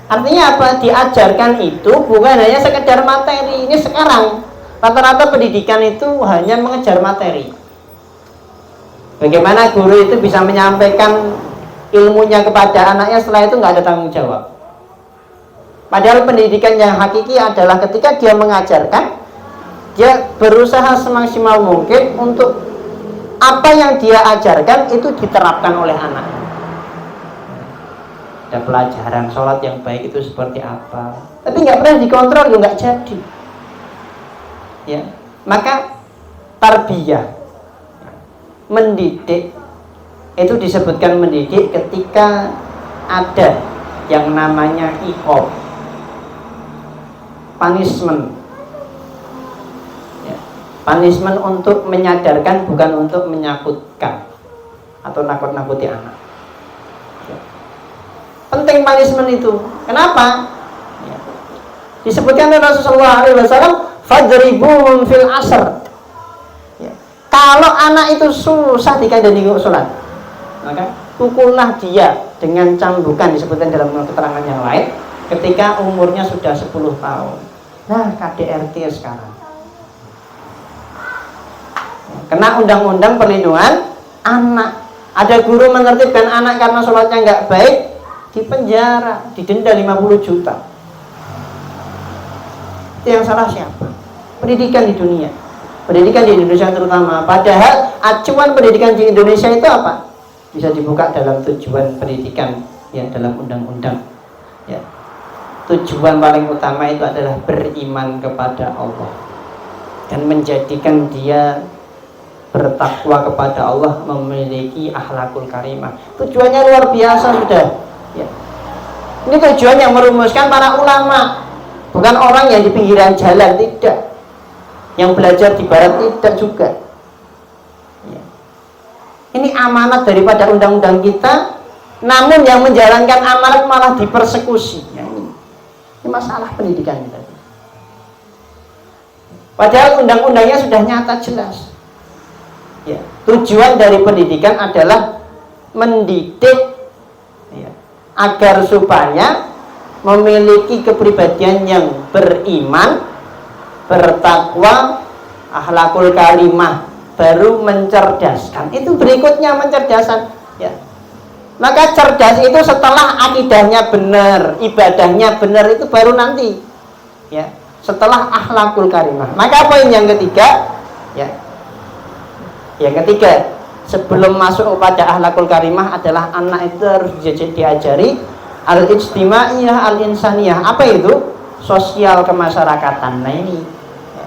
Artinya apa? Diajarkan itu bukan hanya sekedar materi. Ini sekarang rata-rata pendidikan itu hanya mengejar materi. Bagaimana guru itu bisa menyampaikan ilmunya kepada anaknya, setelah itu nggak ada tanggung jawab. Padahal pendidikan yang hakiki adalah ketika dia mengajarkan, dia berusaha semaksimal mungkin untuk apa yang dia ajarkan itu diterapkan oleh anaknya. Ada pelajaran sholat yang baik itu seperti apa, tapi nggak pernah dikontrol, ya nggak jadi. Ya, maka tarbiyah, mendidik, itu disebutkan mendidik ketika ada yang namanya iqab, punishment. Ya, punishment untuk menyadarkan, bukan untuk menyakutkan atau nakut-nakuti anak. Ya. Penting punishment itu. Kenapa? Ya. Disebutkan oleh Rasulullah SAW, fadribuhum fil asr. Ya. Kalau anak itu susah dikandani sholat, maka pukullah dia dengan cambukan, disebutkan dalam keterangan yang lain, ketika umurnya sudah 10 tahun. Nah, KDRT sekarang kena undang-undang perlindungan anak. Ada guru menertibkan anak karena sholatnya nggak baik, dipenjara, didenda 50 juta. Itu yang salah siapa? Pendidikan di dunia, pendidikan di Indonesia terutama. Padahal acuan pendidikan di Indonesia itu apa? Bisa dibuka dalam tujuan pendidikan, ya, dalam undang-undang. Ya. Tujuan paling utama itu adalah beriman kepada Allah dan menjadikan dia bertakwa kepada Allah, memiliki akhlakul karimah. Tujuannya luar biasa sudah. Ya. Ini tujuan yang merumuskan para ulama, bukan orang yang di pinggiran jalan, tidak. Yang belajar di barat tidak juga. Ya. Ini amanat daripada undang-undang kita, namun yang menjalankan amanat malah dipersekusi. Ya, ini masalah pendidikan kita. Padahal undang-undangnya sudah nyata jelas. Ya, tujuan dari pendidikan adalah mendidik, ya, agar supaya memiliki kepribadian yang beriman, bertakwa, akhlakul karimah, baru mencerdaskan. Itu berikutnya mencerdasan. Ya. Maka cerdas itu setelah akidahnya benar, ibadahnya benar, itu baru nanti. Ya, setelah akhlakul karimah. Maka poin yang ketiga, ya. Yang ketiga, sebelum masuk kepada akhlakul karimah adalah anak itu harus diajari al-ijtimaiyah, al-insaniyah. Apa itu? Sosial kemasyarakatan. Nah ini ya.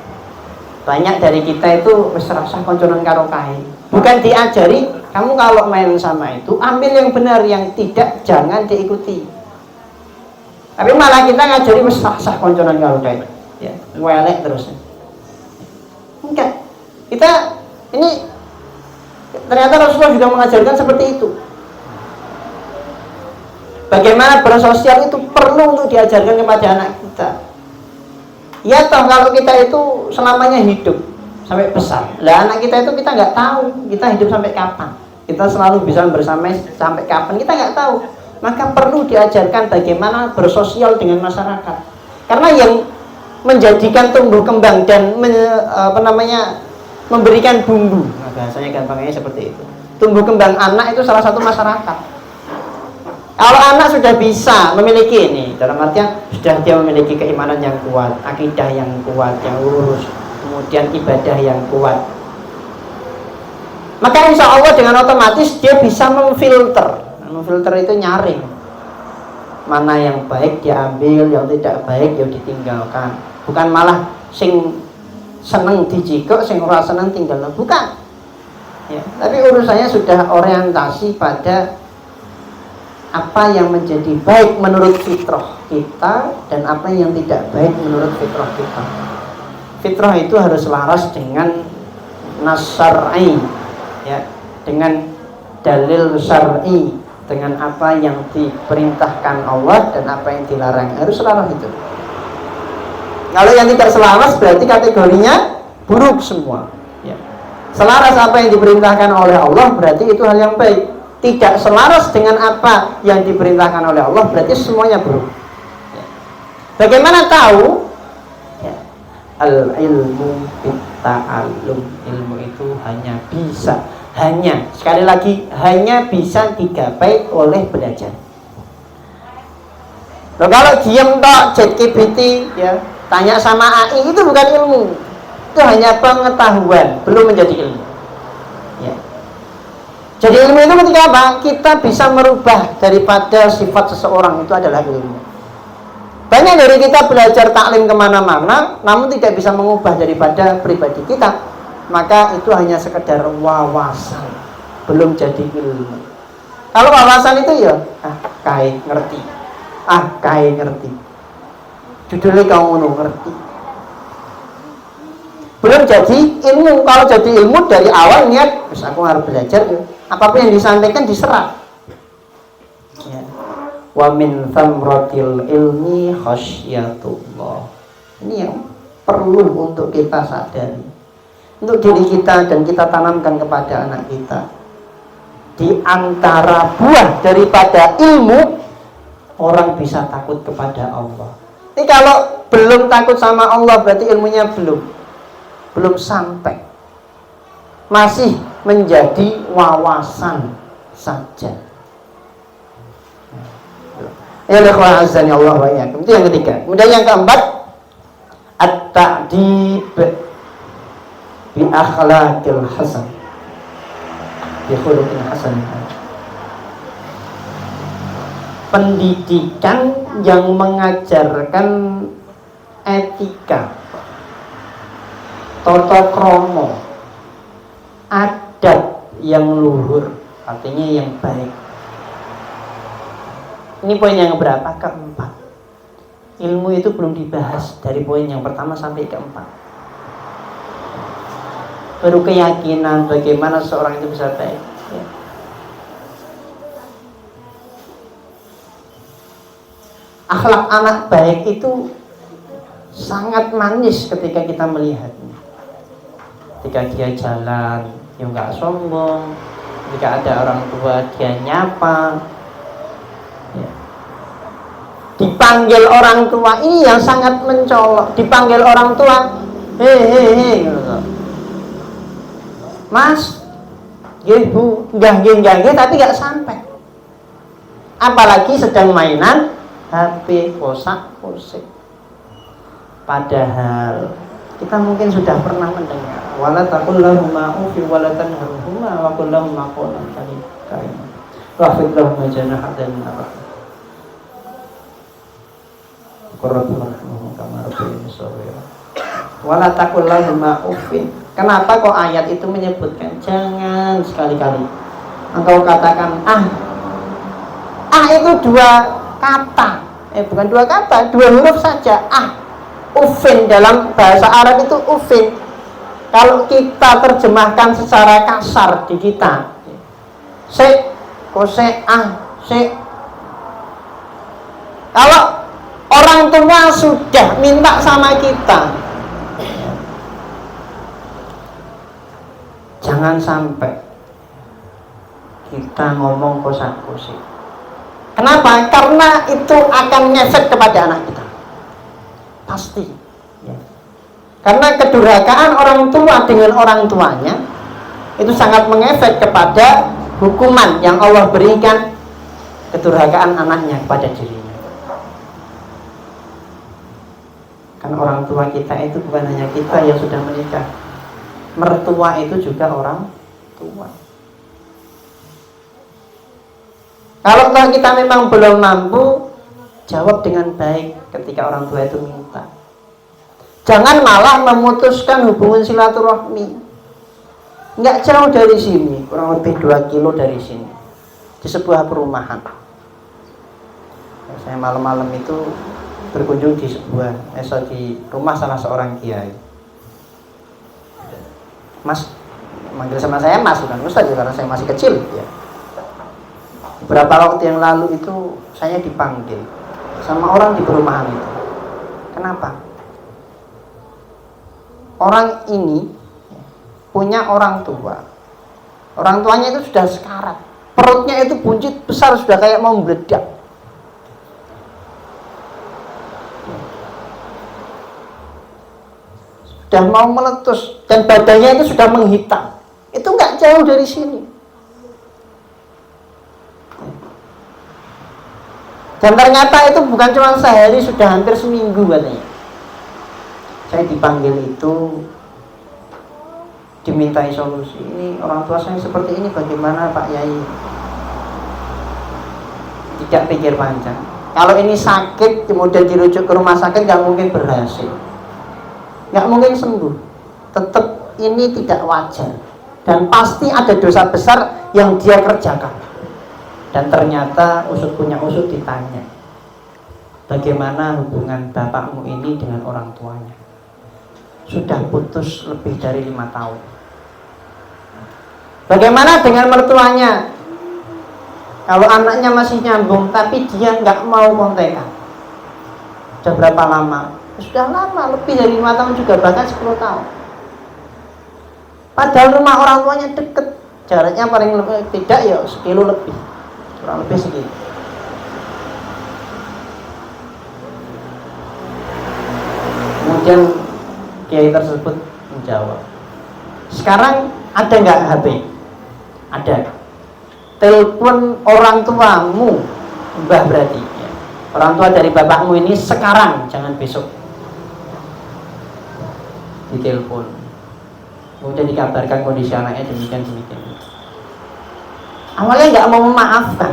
Banyak dari kita itu wis rasah konconan karo kae. Bukan diajari, kamu kalau main sama itu ambil yang benar, yang tidak jangan diikuti. Tapi malah kita ngajari wis rasah konconan karo kae. Ya, welek terus. Enggak. Kita ini ternyata Rasulullah juga mengajarkan seperti itu. Bagaimana bersosial itu perlu untuk diajarkan kepada anak kita. Ya toh kalau kita itu selamanya hidup sampai besar. Lah anak kita itu kita nggak tahu kita hidup sampai kapan. Kita selalu bisa bersama sampai kapan kita nggak tahu. Maka perlu diajarkan bagaimana bersosial dengan masyarakat. Karena yang menjadikan tumbuh kembang dan memberikan bumbu, nah bahasanya gampangnya seperti itu. Tumbuh kembang anak itu salah satu masyarakat. Kalau anak sudah bisa memiliki ini, dalam artian sudah dia memiliki keimanan yang kuat, akidah yang kuat, yang lurus, kemudian ibadah yang kuat, maka insya Allah dengan otomatis dia bisa memfilter. Memfilter itu nyaring, mana yang baik diambil, yang tidak baik ya ditinggalkan. Bukan malah sing seneng dijikok, sing ora seneng tinggal, bukan. Ya, tapi urusannya sudah orientasi pada apa yang menjadi baik menurut fitrah kita dan apa yang tidak baik menurut fitrah kita. Fitrah itu harus selaras dengan nas syar'i, ya, dengan dalil syar'i, dengan apa yang diperintahkan Allah dan apa yang dilarang. Harus selaras itu. Kalau yang tidak selaras berarti kategorinya buruk semua. Ya. Selaras apa yang diperintahkan oleh Allah berarti itu hal yang baik. Tidak selaras dengan apa yang diperintahkan oleh Allah berarti semuanya buruk. Ya. Bagaimana tahu? Ya. Al-ilmu bitta'allum. Ilmu itu sekali lagi hanya bisa digapai oleh belajar. Loh, kalau diem tok ChatGPT ya, tanya sama AI itu bukan ilmu. Itu hanya pengetahuan, belum menjadi ilmu. Ya. Jadi ilmu itu ketika apa? Kita bisa merubah daripada sifat seseorang, itu adalah ilmu. Banyak dari kita belajar taklim kemana-mana, namun tidak bisa mengubah daripada pribadi kita. Maka itu hanya sekedar wawasan, belum jadi ilmu. Kalau wawasan itu ya, kain ngerti. Judulnya kamu ngerti. Belum jadi ilmu. Kalau jadi ilmu dari awal niat, terus aku harus belajar. Apapun yang disampaikan diserap. Ya. Wa min thamratil ilmi khasyatullah. Ini yang perlu untuk kita sadari, untuk diri kita dan kita tanamkan kepada anak kita. Di antara buah daripada ilmu, orang bisa takut kepada Allah. Ini kalau belum takut sama Allah berarti ilmunya belum sampai, masih menjadi wawasan saja. Ya Allah azza Allah wa iyyakum. Itu yang ketiga. Kemudian yang keempat, at-ta'dib bi akhlaqil hasan, bi khuluqin hasan. Pendidikan yang mengajarkan etika, tata krama, adab yang luhur, artinya yang baik. Ini poin yang berapa? Keempat. Ilmu itu belum dibahas dari poin yang pertama sampai keempat. Baru keyakinan bagaimana seorang itu bisa baik. Ya. Akhlak anak baik itu sangat manis ketika kita melihatnya. Ketika dia jalan, dia nggak sombong. Ketika ada orang tua, dia nyapa. Ya. Dipanggil orang tua, ini yang sangat mencolok. Dipanggil orang tua, hehehe, Mas, bu, enggak, tapi nggak sampai. Apalagi sedang mainan HP, kosak-kosik. Padahal kita mungkin sudah pernah mendengar, wala taqul lahumma uffin wala tanharhumma wa qul lahum qawlan kariman waqfid lahum janaha dzal-nar wala taqul lahumma uffin. Kenapa kok ayat itu menyebutkan jangan sekali-kali engkau katakan itu dua kata, bukan dua kata, dua huruf saja. Ufin dalam bahasa Arab itu ufin. Kalau kita terjemahkan secara kasar di kita, kalau orang tua sudah minta sama kita, jangan sampai kita ngomong kosak-kosik. Kenapa? Karena itu akan ngefek kepada anak kita. Pasti. Ya. Karena kedurhakaan orang tua dengan orang tuanya itu sangat mengefek kepada hukuman yang Allah berikan kedurhakaan anaknya kepada dirinya. Kan orang tua kita itu bukan hanya kita yang sudah menikah. Mertua itu juga orang tua. Kalau kita memang belum mampu, jawab dengan baik ketika orang tua itu minta. Jangan malah memutuskan hubungan silaturahmi. Nggak jauh dari sini, kurang lebih 2 kilo dari sini, di sebuah perumahan. Saya malam-malam itu berkunjung di rumah salah seorang kiai. Mas, manggil sama saya Mas, bukan Ustaz, karena saya masih kecil. Ya. Berapa waktu yang lalu itu saya dipanggil sama orang di perumahan itu. Kenapa? Orang ini punya orang tua. Orang tuanya itu sudah sekarat. Perutnya itu buncit besar, sudah kayak mau meledak. Sudah mau meletus dan badannya itu sudah menghitam. Itu nggak jauh dari sini. Dan ternyata itu bukan cuma sehari, sudah hampir seminggu katanya. Saya dipanggil itu, dimintai solusi. Ini orang tua saya seperti ini, bagaimana Pak Yai? Tidak pikir panjang. Kalau ini sakit kemudian dirujuk ke rumah sakit, nggak mungkin berhasil, nggak mungkin sembuh. Tetap ini tidak wajar dan pasti ada dosa besar yang dia kerjakan. Dan ternyata usut punya usut ditanya, bagaimana hubungan bapakmu ini dengan orang tuanya? Sudah putus lebih dari 5 tahun. Bagaimana dengan mertuanya? Kalau anaknya masih nyambung tapi dia nggak mau kontekan. Sudah berapa lama? Sudah lama, lebih dari 5 tahun juga, bahkan 10 tahun. Padahal rumah orang tuanya deket, jaraknya paling tidak ya 1 kilo lebih, kurang lebih segitu. Kemudian kiai tersebut menjawab, sekarang ada nggak HP? Ada. Telepon orang tuamu, mbah berarti ya. Orang tua dari bapakmu ini sekarang, jangan besok. Ditelepon, kemudian dikabarkan kondisi anaknya demikian. Awalnya nggak mau memaafkan.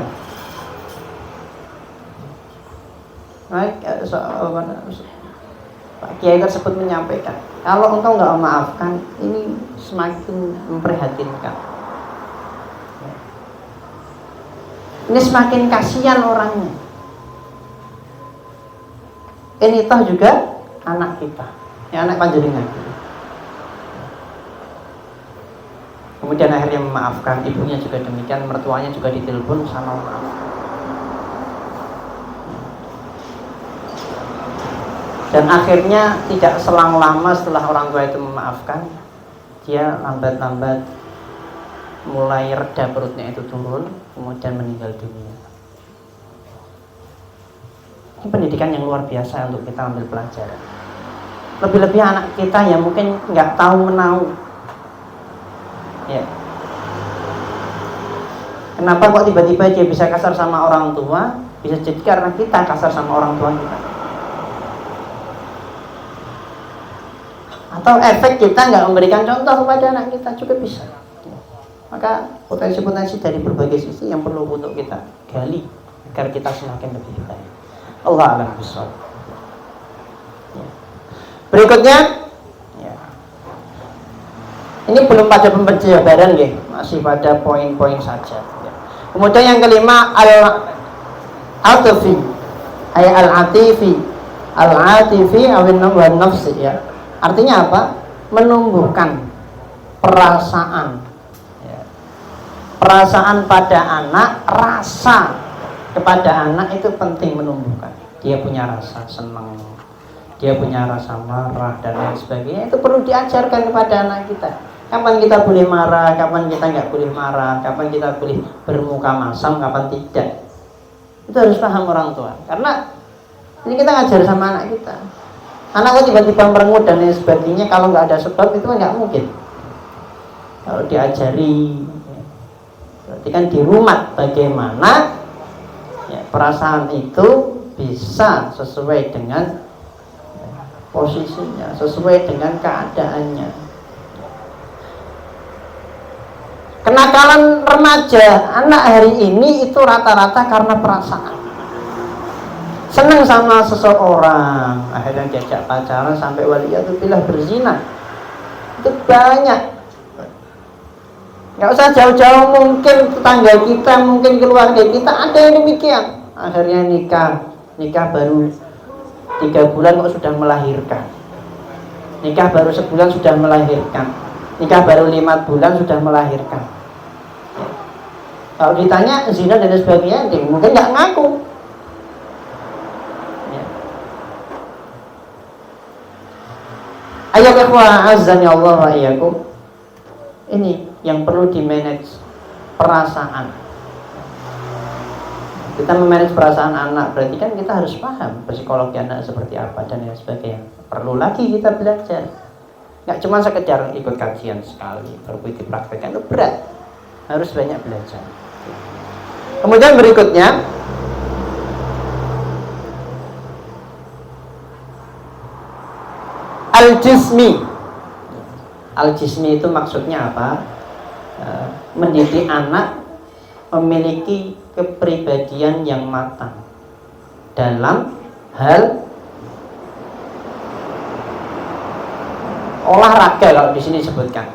Pak Kiai tersebut menyampaikan, kalau engkau nggak memaafkan, ini semakin memprihatinkan. Ini semakin kasihan orangnya. Ini toh juga anak kita, ya anak panjenengan. Kemudian akhirnya memaafkan, ibunya juga demikian, mertuanya juga ditelepon sama maaf. Dan akhirnya tidak selang lama setelah orang tua itu memaafkan, dia lambat-lambat mulai reda, perutnya itu turun, kemudian meninggal dunia. Ini pendidikan yang luar biasa untuk kita ambil pelajaran. Lebih-lebih anak kita yang mungkin nggak tahu menau. Ya. Kenapa kok tiba-tiba dia bisa kasar sama orang tua? Bisa jadi karena kita kasar sama orang tua kita. Atau efek kita nggak memberikan contoh kepada anak kita juga bisa. Maka potensi-potensi dari berbagai sisi yang perlu untuk kita gali agar kita semakin lebih baik. Allah a'lam bishawab. Berikutnya, ya. Ini belum pada pembajaran ya, masih pada poin-poin saja. Ya. Kemudian yang kelima, al-atifi, al-atifi awin nafsi ya. Artinya apa? Menumbuhkan perasaan. Perasaan pada anak, rasa kepada anak itu penting menumbuhkan. Dia punya rasa senang, dia punya rasa marah dan lain sebagainya. Itu perlu diajarkan kepada anak kita. Kapan kita boleh marah, kapan kita nggak boleh marah, kapan kita boleh bermuka masam, kapan tidak. Itu harus paham orang tua. Karena ini kita ngajar sama anak kita. Anak kok tiba-tiba merengut dan lain sebagainya, kalau nggak ada sebab itu nggak mungkin. Kalau diajari, berarti kan di rumah bagaimana ya, perasaan itu bisa sesuai dengan posisinya, sesuai dengan keadaannya. Kenakalan remaja anak hari ini itu rata-rata karena perasaan. Senang sama seseorang, akhirnya diajak pacaran sampai waliyadzubillah berzina. Itu banyak. Nggak usah jauh-jauh, mungkin tetangga kita, mungkin keluarga kita ada yang demikian. Akhirnya nikah baru 3 bulan kok sudah melahirkan. Nikah baru sebulan sudah melahirkan. Nikah baru 5 bulan sudah melahirkan. Kalau ditanya zina dan sebagainya, dia mungkin nggak ngaku. Ya. Ayo ikhwah azan ya Allah wa iyyakum. Ini yang perlu di manage, perasaan. Kita memanage perasaan anak, berarti kan kita harus paham psikologi anak seperti apa dan lain sebagainya. Perlu lagi kita belajar. Nggak cuma sekedar ikut kajian sekali, baru dipraktekkan, itu berat. Harus banyak belajar. Kemudian berikutnya, al-jismi. Al-jismi itu maksudnya apa? Mendidik anak memiliki kepribadian yang matang dalam hal olahraga, kalau di sini disebutkan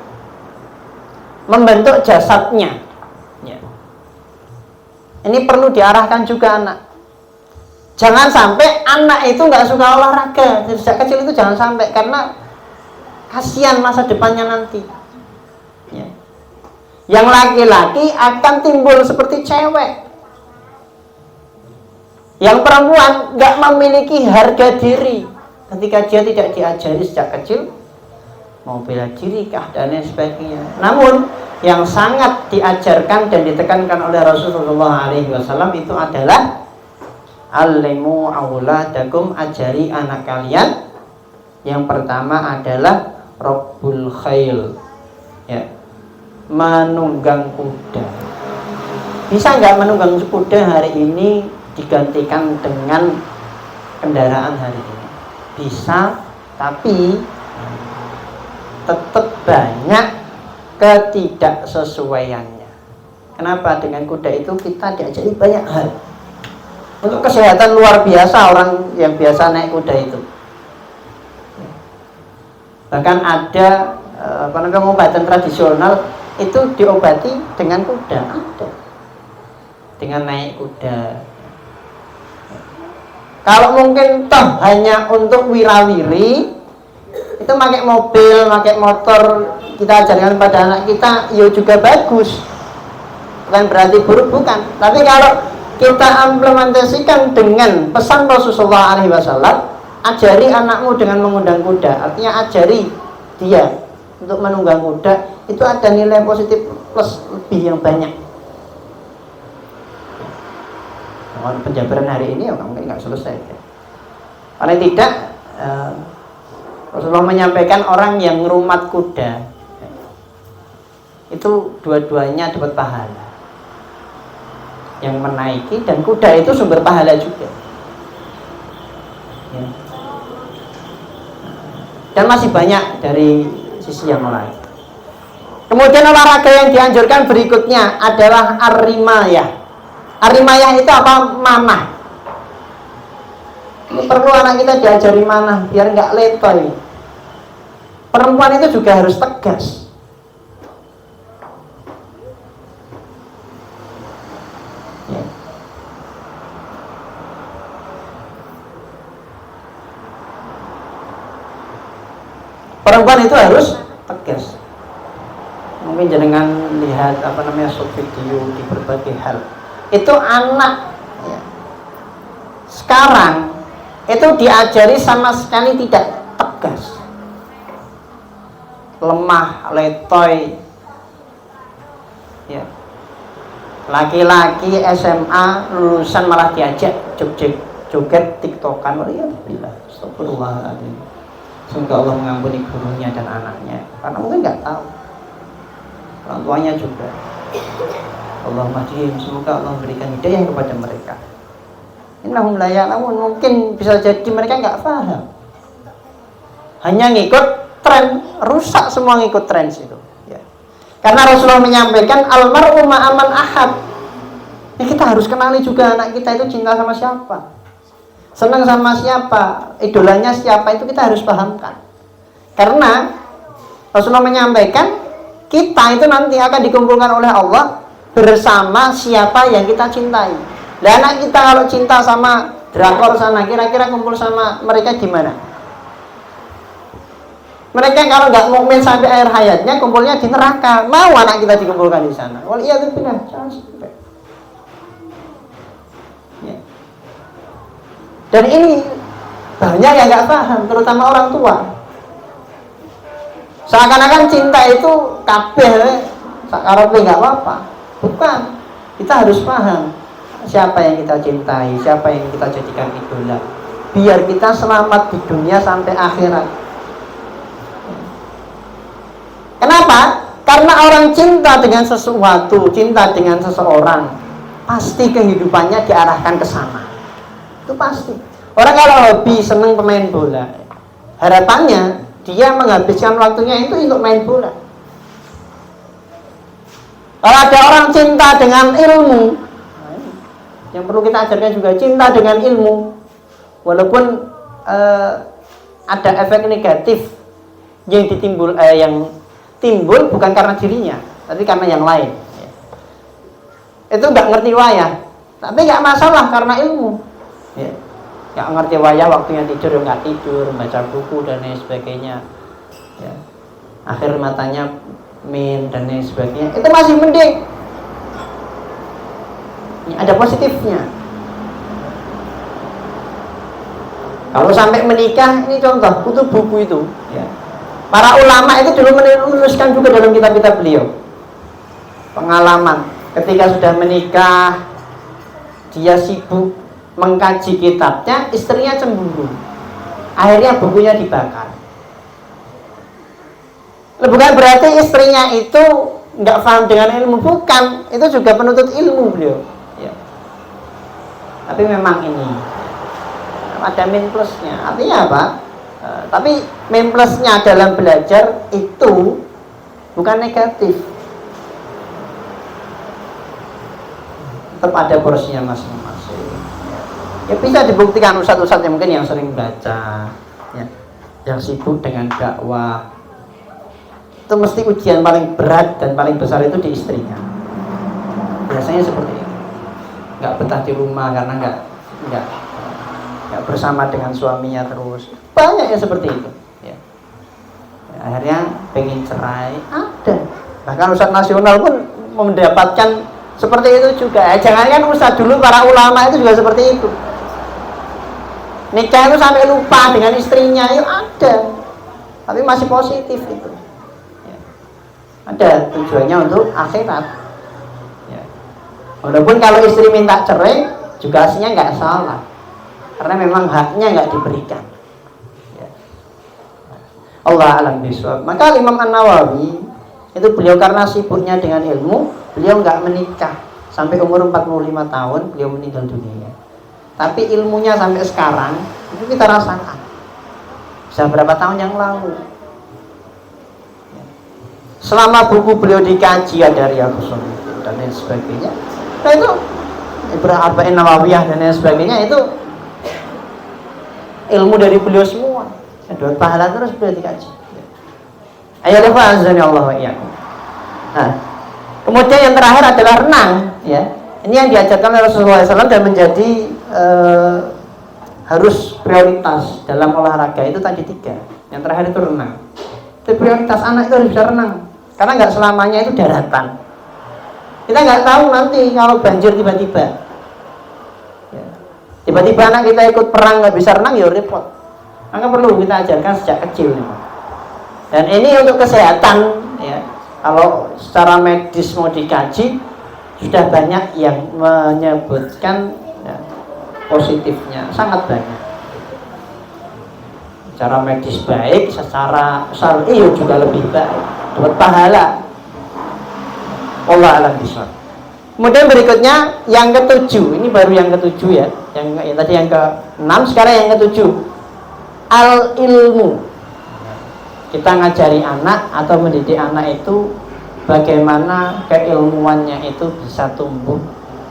membentuk jasadnya. Ya. Ini perlu diarahkan juga anak. Jangan sampai anak itu nggak suka olahraga sejak kecil, itu jangan sampai, karena kasihan masa depannya nanti. Ya. Yang laki-laki akan timbul seperti cewek. Yang perempuan nggak memiliki harga diri ketika dia tidak diajari sejak kecil mau bela diri kah dan lain sebagainya. Namun yang sangat diajarkan dan ditekankan oleh Rasulullah SAW itu adalah alimu auladakum, ajari anak kalian. Yang pertama adalah Rabbul Khail, ya, menunggang kuda. Bisa nggak menunggang kuda hari ini digantikan dengan kendaraan hari ini? Bisa, tapi tetap banyak ketidaksesuaiannya. Kenapa? Dengan kuda itu kita diajari banyak hal. Untuk kesehatan luar biasa orang yang biasa naik kuda itu. Bahkan ada pengobatan tradisional itu diobati dengan kuda, ada. Dengan naik kuda. Kalau mungkin toh hanya untuk wirawiri, itu pakai mobil, pakai motor kita ajarkan pada anak kita, ya juga bagus, bukan berarti buruk, bukan. Tapi kalau kita implementasikan dengan pesan Rasulullah SAW, ajari anakmu dengan mengundang kuda, artinya ajari dia untuk menunggang kuda, itu ada nilai positif plus lebih yang banyak. Kalau penjabaran hari ini ya mungkin nggak selesai. Paling tidak Rasulullah menyampaikan orang yang ngerumat kuda itu dua-duanya dapat pahala. Yang menaiki dan kuda itu sumber pahala juga. Ya. Dan masih banyak dari sisi yang lain. Kemudian olahraga yang dianjurkan berikutnya adalah ar-rimayah. Ar-rimayah itu apa? Manah. Ini perlu anak kita diajari manah biar nggak letoy. Perempuan itu juga harus tegas. Ya. Perempuan itu harus tegas. Mungkin jangan lihat short video di berbagai hal. Itu anak ya, sekarang itu diajari sama sekali tidak tegas, lemah, letoy, ya. Laki-laki SMA lulusan malah diajak joget tiktokan. Waliyahillah, astagfirullahaladzim. Semoga Allah mengampuni gurunya dan anaknya, karena mungkin nggak tahu, orang tuanya juga. Allahumma hdihim, semoga Allah memberikan hidayah kepada mereka. Innahum la ya'lamun, mungkin bisa jadi mereka nggak paham, hanya ngikut tren, rusak semua ngikut tren itu. Ya. Karena Rasulullah menyampaikan almar'u ma'aman ahad. Ya, kita harus kenali juga anak kita itu cinta sama siapa, senang sama siapa, idolanya siapa, itu kita harus pahamkan. Karena Rasulullah menyampaikan kita itu nanti akan dikumpulkan oleh Allah bersama siapa yang kita cintai. Lah anak kita kalau cinta sama drakor sana, kira-kira kumpul sama mereka di mana? Mereka kalau nggak mukmin sampai akhir hayatnya, kumpulnya di neraka. Mau anak kita dikumpulkan di sana? Wal iyadu billah, jangan sampai. Ya. Dan ini banyak yang nggak paham, terutama orang tua. Seakan-akan cinta itu kabeh, sakarepe nggak apa-apa. Bukan. Kita harus paham siapa yang kita cintai, siapa yang kita jadikan idola. Biar kita selamat di dunia sampai akhirat. Kenapa? Karena orang cinta dengan sesuatu, cinta dengan seseorang, pasti kehidupannya diarahkan ke sana. Itu pasti. Orang kalau hobi seneng pemain bola, harapannya dia menghabiskan waktunya itu untuk main bola. Kalau ada orang cinta dengan ilmu, yang perlu kita ajarkan juga cinta dengan ilmu, walaupun ada efek negatif yang timbul bukan karena dirinya, tapi karena yang lain. Itu nggak ngerti wayah, tapi nggak masalah karena ilmu. Nggak ngerti wayah, waktunya tidur nggak tidur, baca buku dan lain sebagainya. Akhir matanya min dan lain sebagainya, itu masih mending. Ada positifnya. Kalau sampai menikah, ini contoh, kutub buku itu. Para ulama itu dulu menuliskan juga dalam kitab-kitab beliau pengalaman ketika sudah menikah, dia sibuk mengkaji kitabnya, istrinya cemburu, akhirnya bukunya dibakar. Bukan berarti istrinya itu nggak paham dengan ilmu, bukan, itu juga penuntut ilmu beliau. Tapi memang ini ada min plusnya. Artinya apa? Tapi min plusnya dalam belajar itu bukan negatif. Tetap ada porsinya masing-masing. Ya bisa dibuktikan ustadz-ustadz yang mungkin yang sering baca, yang sibuk dengan dakwah, itu mesti ujian paling berat dan paling besar itu di istrinya. Biasanya seperti itu. Nggak betah di rumah karena nggak bersama dengan suaminya terus. Banyak yang seperti itu. Akhirnya pengen cerai, ada. Bahkan ustadz nasional pun mendapatkan seperti itu juga. Jangankan ustadz, dulu para ulama itu juga seperti itu. Nikah itu sampai lupa dengan istrinya, itu ada. Tapi masih positif itu. Ada tujuannya untuk akhirat. Walaupun kalau istri minta cerai juga aslinya nggak salah, karena memang haknya nggak diberikan. Allah alam bisawab. Maka Imam An-Nawawi itu beliau karena sibuknya dengan ilmu, beliau nggak menikah sampai umur 45 tahun beliau meninggal dunia. Tapi ilmunya sampai sekarang itu kita rasakan. Sudah berapa tahun yang lalu? Selama buku beliau dikaji, ada Riyadhus Shalihin dan lain sebagainya. Nah itu Arba'in Nawawiyah dan lain sebagainya, itu ilmu dari beliau semua. Dapat pahala terus beliau dikaji. Ayat azani Allah wa iyyakum. Nah, kemudian yang terakhir adalah renang, ya. Ini yang diajarkan oleh Rasulullah SAW dan menjadi harus prioritas dalam olahraga itu tadi 3. Yang terakhir itu renang. Itu prioritas, anak itu harus bisa renang. Karena nggak selamanya itu daratan. Kita nggak tahu nanti kalau banjir tiba-tiba. Tiba-tiba anak kita ikut perang nggak bisa renang, ya repot. Maka perlu kita ajarkan sejak kecil. Dan ini untuk kesehatan, ya. Kalau secara medis mau dikaji, sudah banyak yang menyebutkan positifnya, sangat banyak. Secara medis baik, secara syar'i juga lebih baik, dapat pahala. Allah alam bisawab. Kemudian berikutnya yang ke-7, ini baru yang ke-7 ya. Yang tadi yang ke-6, sekarang yang ke-7. Al-ilmu. Kita ngajari anak atau mendidik anak itu bagaimana keilmuannya itu bisa tumbuh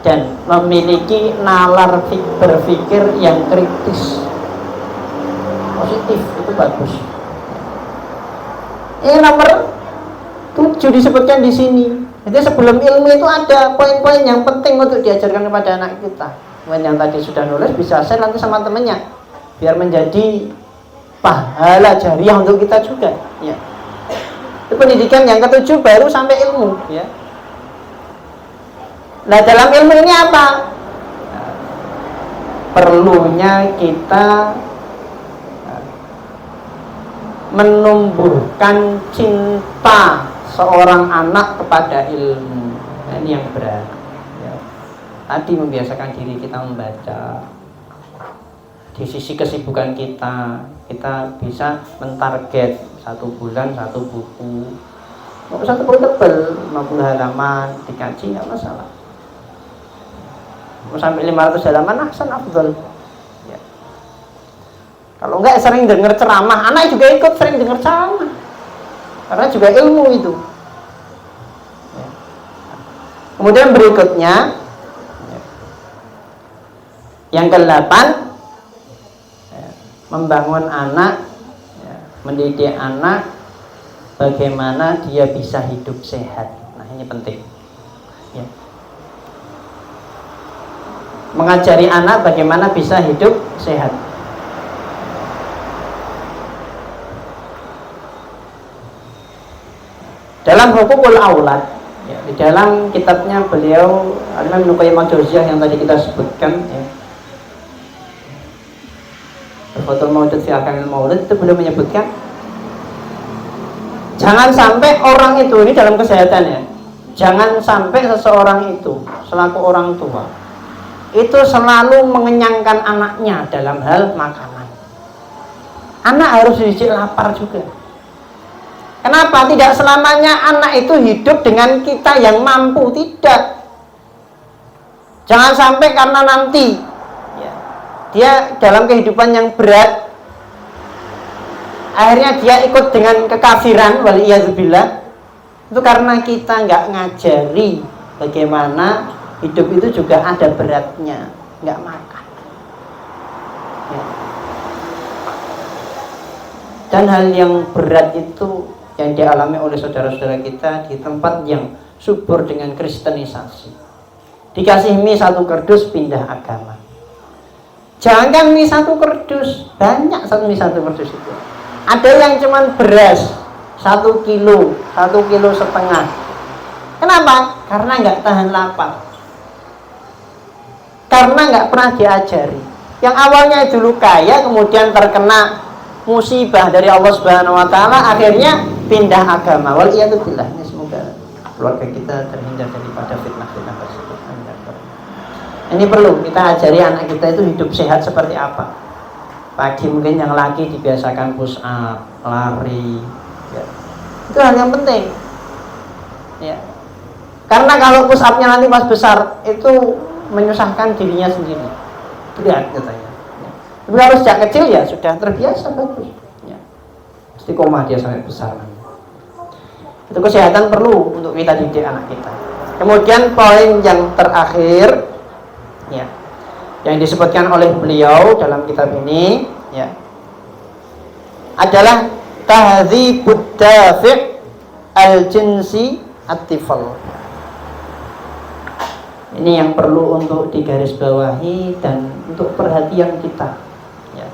dan memiliki nalar berpikir yang kritis. Positif, itu bagus. Ini nomor 7 disebutkan di sini. Jadi sebelum ilmu itu ada poin-poin yang penting untuk diajarkan kepada anak kita. Yang tadi sudah nulis bisa share nanti sama temennya, biar menjadi pahala jariah untuk kita juga, ya. Itu pendidikan yang ketujuh, baru sampai ilmu, ya. Nah, dalam ilmu ini apa? Perlunya kita menumbuhkan cinta seorang anak kepada ilmu. Nah, ini yang berat, ya. Tadi membiasakan diri kita membaca. Di sisi kesibukan kita bisa mentarget 1 bulan 1 buku. Mau 1 buku tebel 50 halaman dikaji, nggak masalah. Mau sampai 500 halaman, ahsan afdal. Ya. Kalau enggak sering dengar ceramah, anak juga ikut sering dengar ceramah. Karena juga ilmu itu. Ya. Kemudian berikutnya, ya, yang ke-8, membangun anak, ya, mendidik anak bagaimana dia bisa hidup sehat. Nah, ini penting, ya. Mengajari anak bagaimana bisa hidup sehat. Dalam Huququl Aulad, ya, di dalam kitabnya beliau Al-Imam Ibnu Qayyim al-Jauziyah yang tadi kita sebutkan, ya, Fathul Maulid fi Ahkamil Maulid, itu beliau menyebutkan jangan sampai orang itu, ini dalam kesehatan, ya, jangan sampai seseorang itu selaku orang tua itu selalu mengenyangkan anaknya dalam hal makanan. Anak harus dididik lapar juga. Kenapa? Tidak selamanya anak itu hidup dengan kita yang mampu, tidak. Jangan sampai karena nanti, ya, dia dalam kehidupan yang berat, akhirnya dia ikut dengan kekafiran, waliyadzubillah. Itu karena kita nggak ngajari bagaimana hidup itu juga ada beratnya, nggak makan, ya. Dan hal yang berat itu yang dialami oleh saudara-saudara kita di tempat yang subur dengan kristenisasi. Dikasih mie 1 kerdus, pindah agama. Jangan mie 1 kerdus, banyak mie 1 kerdus itu. Ada yang cuman beras 1 kilo, 1,5 kilo. Kenapa? Karena nggak tahan lapar. Karena nggak pernah diajari. Yang awalnya dulu kaya, kemudian terkena musibah dari Allah Subhanahu Wa Taala, akhirnya pindah agama. Waliyadzubillah. Ini semoga keluarga kita terhindar daripada fitnah-fitnah tersebut. Ini perlu kita ajari anak kita itu hidup sehat seperti apa. Pagi mungkin yang laki dibiasakan push up, lari, ya. Itu hal yang penting, ya. Karena kalau push upnya nanti pas besar itu menyusahkan dirinya sendiri. Lihat katanya. Ya. Tapi kalau sejak kecil ya sudah terbiasa, bagus. Ya. Istiqomah dia sampai besar. Itu kesehatan perlu untuk kita didik anak kita. Kemudian poin yang terakhir, ya, yang disebutkan oleh beliau dalam kitab ini, ya, adalah tahdzibud dafi' al-jinsi at-tifal. Ini yang perlu untuk digarisbawahi dan untuk perhatian kita, ya.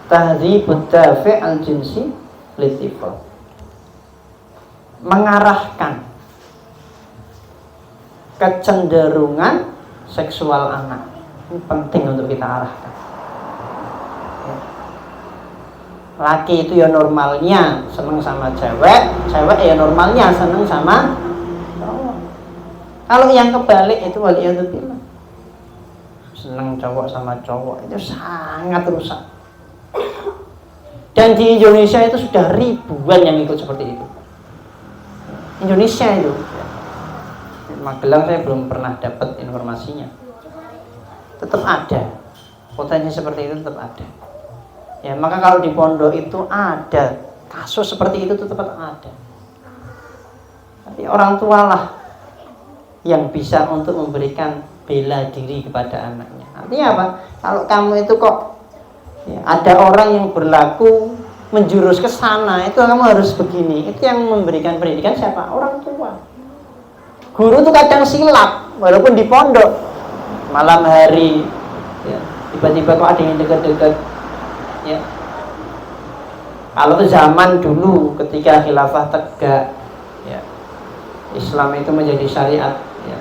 Tahdzibud dafi' al-jinsi at-tifal, mengarahkan kecenderungan seksual anak. Ini penting untuk kita arahkan, ya. Laki itu ya normalnya seneng sama cewek, cewek ya normalnya seneng sama cowok. Kalau yang kebalik itu waliyadzubillah, seneng cowok sama cowok, itu sangat rusak. Dan di Indonesia itu sudah ribuan yang ikut seperti itu. Indonesia itu, Magelang saya belum pernah dapat informasinya. Tetap ada potensi seperti itu, tetap ada. Ya, maka kalau di pondok itu ada kasus seperti itu, tetap ada. Tapi orang tua lah yang bisa untuk memberikan bela diri kepada anaknya. Artinya apa? Kalau kamu itu kok, ya, ada orang yang berlaku menjurus ke sana, itu kamu harus begini. Itu yang memberikan pendidikan siapa? Orang tua. Guru tuh kadang silap, walaupun di pondok malam hari, ya, tiba-tiba kok ada yang dekat-dekat, ya, Kalau zaman dulu ketika khilafah tegak, ya, Islam itu menjadi syariat, ya,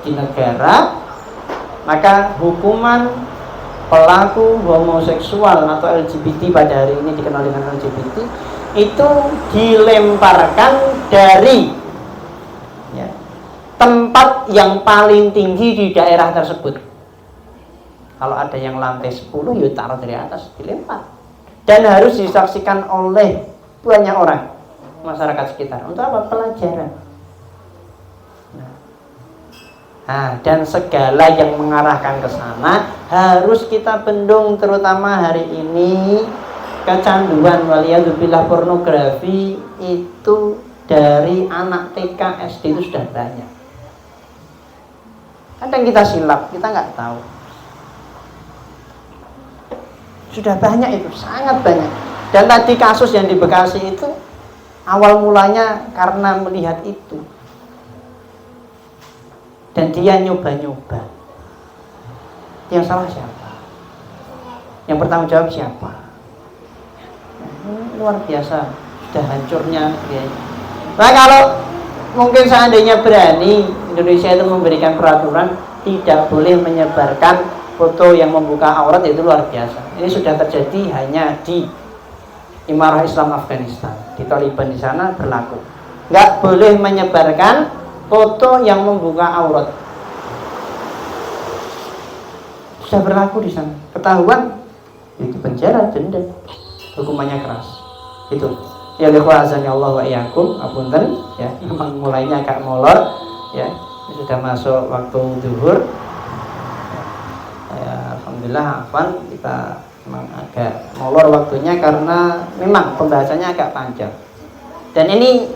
di negara, maka hukuman pelaku homoseksual atau LGBT pada hari ini dikenal dengan LGBT itu dilemparkan dari, ya, tempat yang paling tinggi di daerah tersebut. Kalau ada yang lantai 10, ya taruh dari atas, dilempar. Dan harus disaksikan oleh banyak orang masyarakat sekitar. Untuk apa? Pelajaran. Nah, dan segala yang mengarahkan ke sana harus kita bendung, terutama hari ini kecanduan waliyadzubillah pornografi itu dari anak TK SD itu sudah banyak. Kadang kita silap, kita nggak tahu. Sudah banyak itu, sangat banyak. Dan tadi kasus yang di Bekasi itu awal mulanya karena melihat itu. Dan dia nyoba-nyoba. Yang salah siapa? Yang bertanggung jawab siapa? Luar biasa, sudah hancurnya dia. Nah, kalau mungkin seandainya berani Indonesia itu memberikan peraturan tidak boleh menyebarkan foto yang membuka aurat, itu luar biasa. Ini sudah terjadi hanya di Imarah Islam Afghanistan, di Taliban di sana berlaku. Nggak boleh menyebarkan foto yang membuka aurat. Sudah berlaku di sana. Ketahuan, itu penjara, denda, hukumannya keras. Itu. Ya likhwazani Allah wa iyyakum, apunten, ya, memang mulainya agak molor, ya. Sudah masuk waktu zuhur. Alhamdulillah afwan, kita memang agak molor waktunya karena memang pembahasannya agak panjang. Dan ini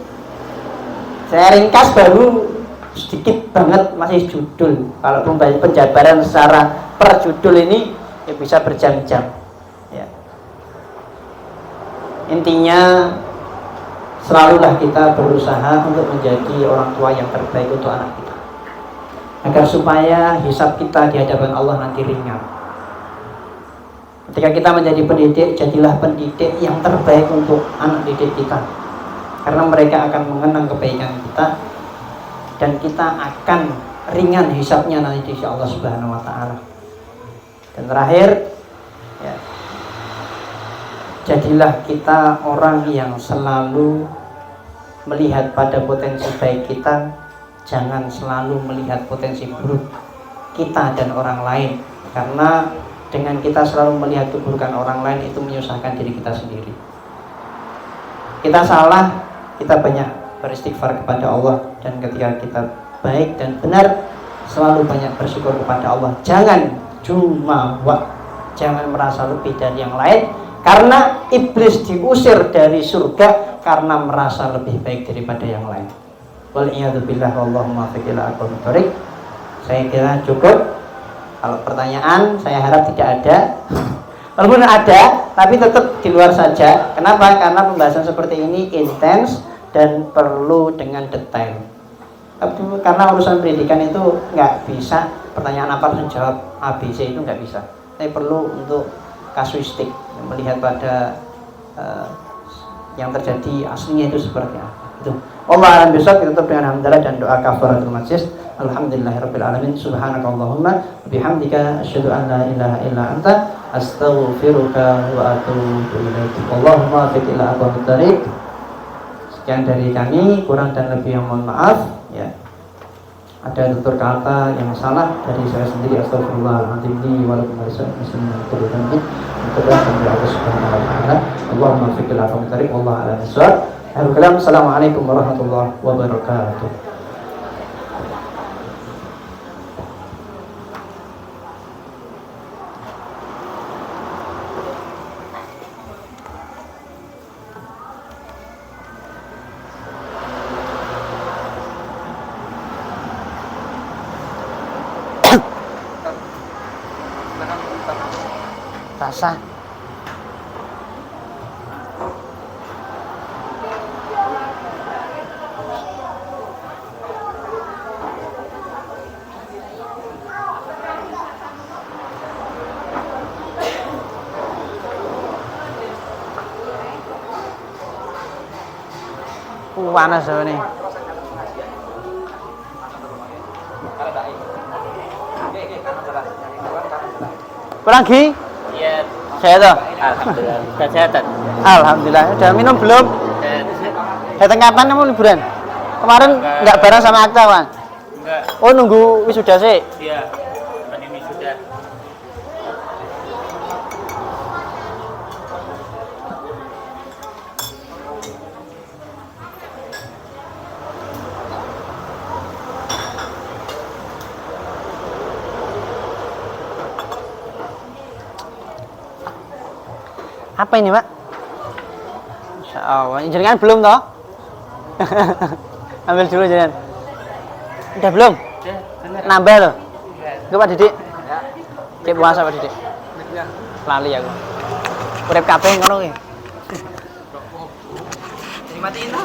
saya ringkas baru sedikit banget, masih judul. Kalau penjabaran secara per judul ini ya bisa berjam-jam. Ya. Intinya selalulah kita berusaha untuk menjadi orang tua yang terbaik untuk anak kita, agar supaya hisab kita di hadapan Allah nanti ringan. Ketika kita menjadi pendidik, jadilah pendidik yang terbaik untuk anak didik kita, karena mereka akan mengenang kebaikan kita dan kita akan ringan hisabnya nanti di sisi Allah Subhanahu wa taala. Dan terakhir, ya, jadilah kita orang yang selalu melihat pada potensi baik kita, jangan selalu melihat potensi buruk kita dan orang lain, karena dengan kita selalu melihat keburukan orang lain itu menyusahkan diri kita sendiri. Kita salah, kita banyak beristighfar kepada Allah, dan ketika kita baik dan benar selalu banyak bersyukur kepada Allah. Jangan jumawa, jangan merasa lebih dari yang lain, karena iblis diusir dari surga karena merasa lebih baik daripada yang lain. Wal'iyadzubillah, wallahumma fiq ila aqwamit thoriq. Saya kira cukup. Kalau pertanyaan saya harap tidak ada. Walaupun ada, tapi tetap di luar saja. Kenapa? Karena pembahasan seperti ini intens dan perlu dengan detail. Karena urusan pendidikan itu nggak bisa pertanyaan apa harus jawab ABC, itu nggak bisa. Tapi perlu untuk kasuistik, melihat pada yang terjadi aslinya itu seperti apa. Itu. Allah alam besok kita tutup dengan hamdalah dan doa kafaratul majlis. Alhamdulillahirabbil alamin. Subhanakallahumma bihamdika asyhadu an la ilaha illa anta astaghfiruka wa atubu ilaik. Allahumma fiq ila aqwamit thoriq. Sekian dari kami, kurang dan lebih yang mohon maaf, ya. Ada tutur kata yang salah dari saya sendiri, astagfirullahaladzim li wa lakum wa lisa'il muslimin min kulli dhanbin. Allah Subhanahu wa taala. Allahumma fiq ila aqwamit thoriq. Wallahu a'lam bissawab. Assalamualaikum warahmatullahi wabarakatuh. Rasa Panas ini. Kurang gi? Iya. Saya tuh. Alhamdulillah. Kesehatan. Alhamdulillah. Udah minum belum? Datang kapan kamu liburan? Kemarin nggak bareng sama Akta, Bang? Enggak. Oh, nunggu wisuda sih. Iya. Ini sudah. Apa ini, Pak? Insya Allah. Jenengan belum toh? Ambil dulu jenengan. Udah belum? Nambah loh. Enggak Pak Didik? Cek puasa Pak Didik. Lali aku. Urip kabeh ngono ki. Dimatiin toh?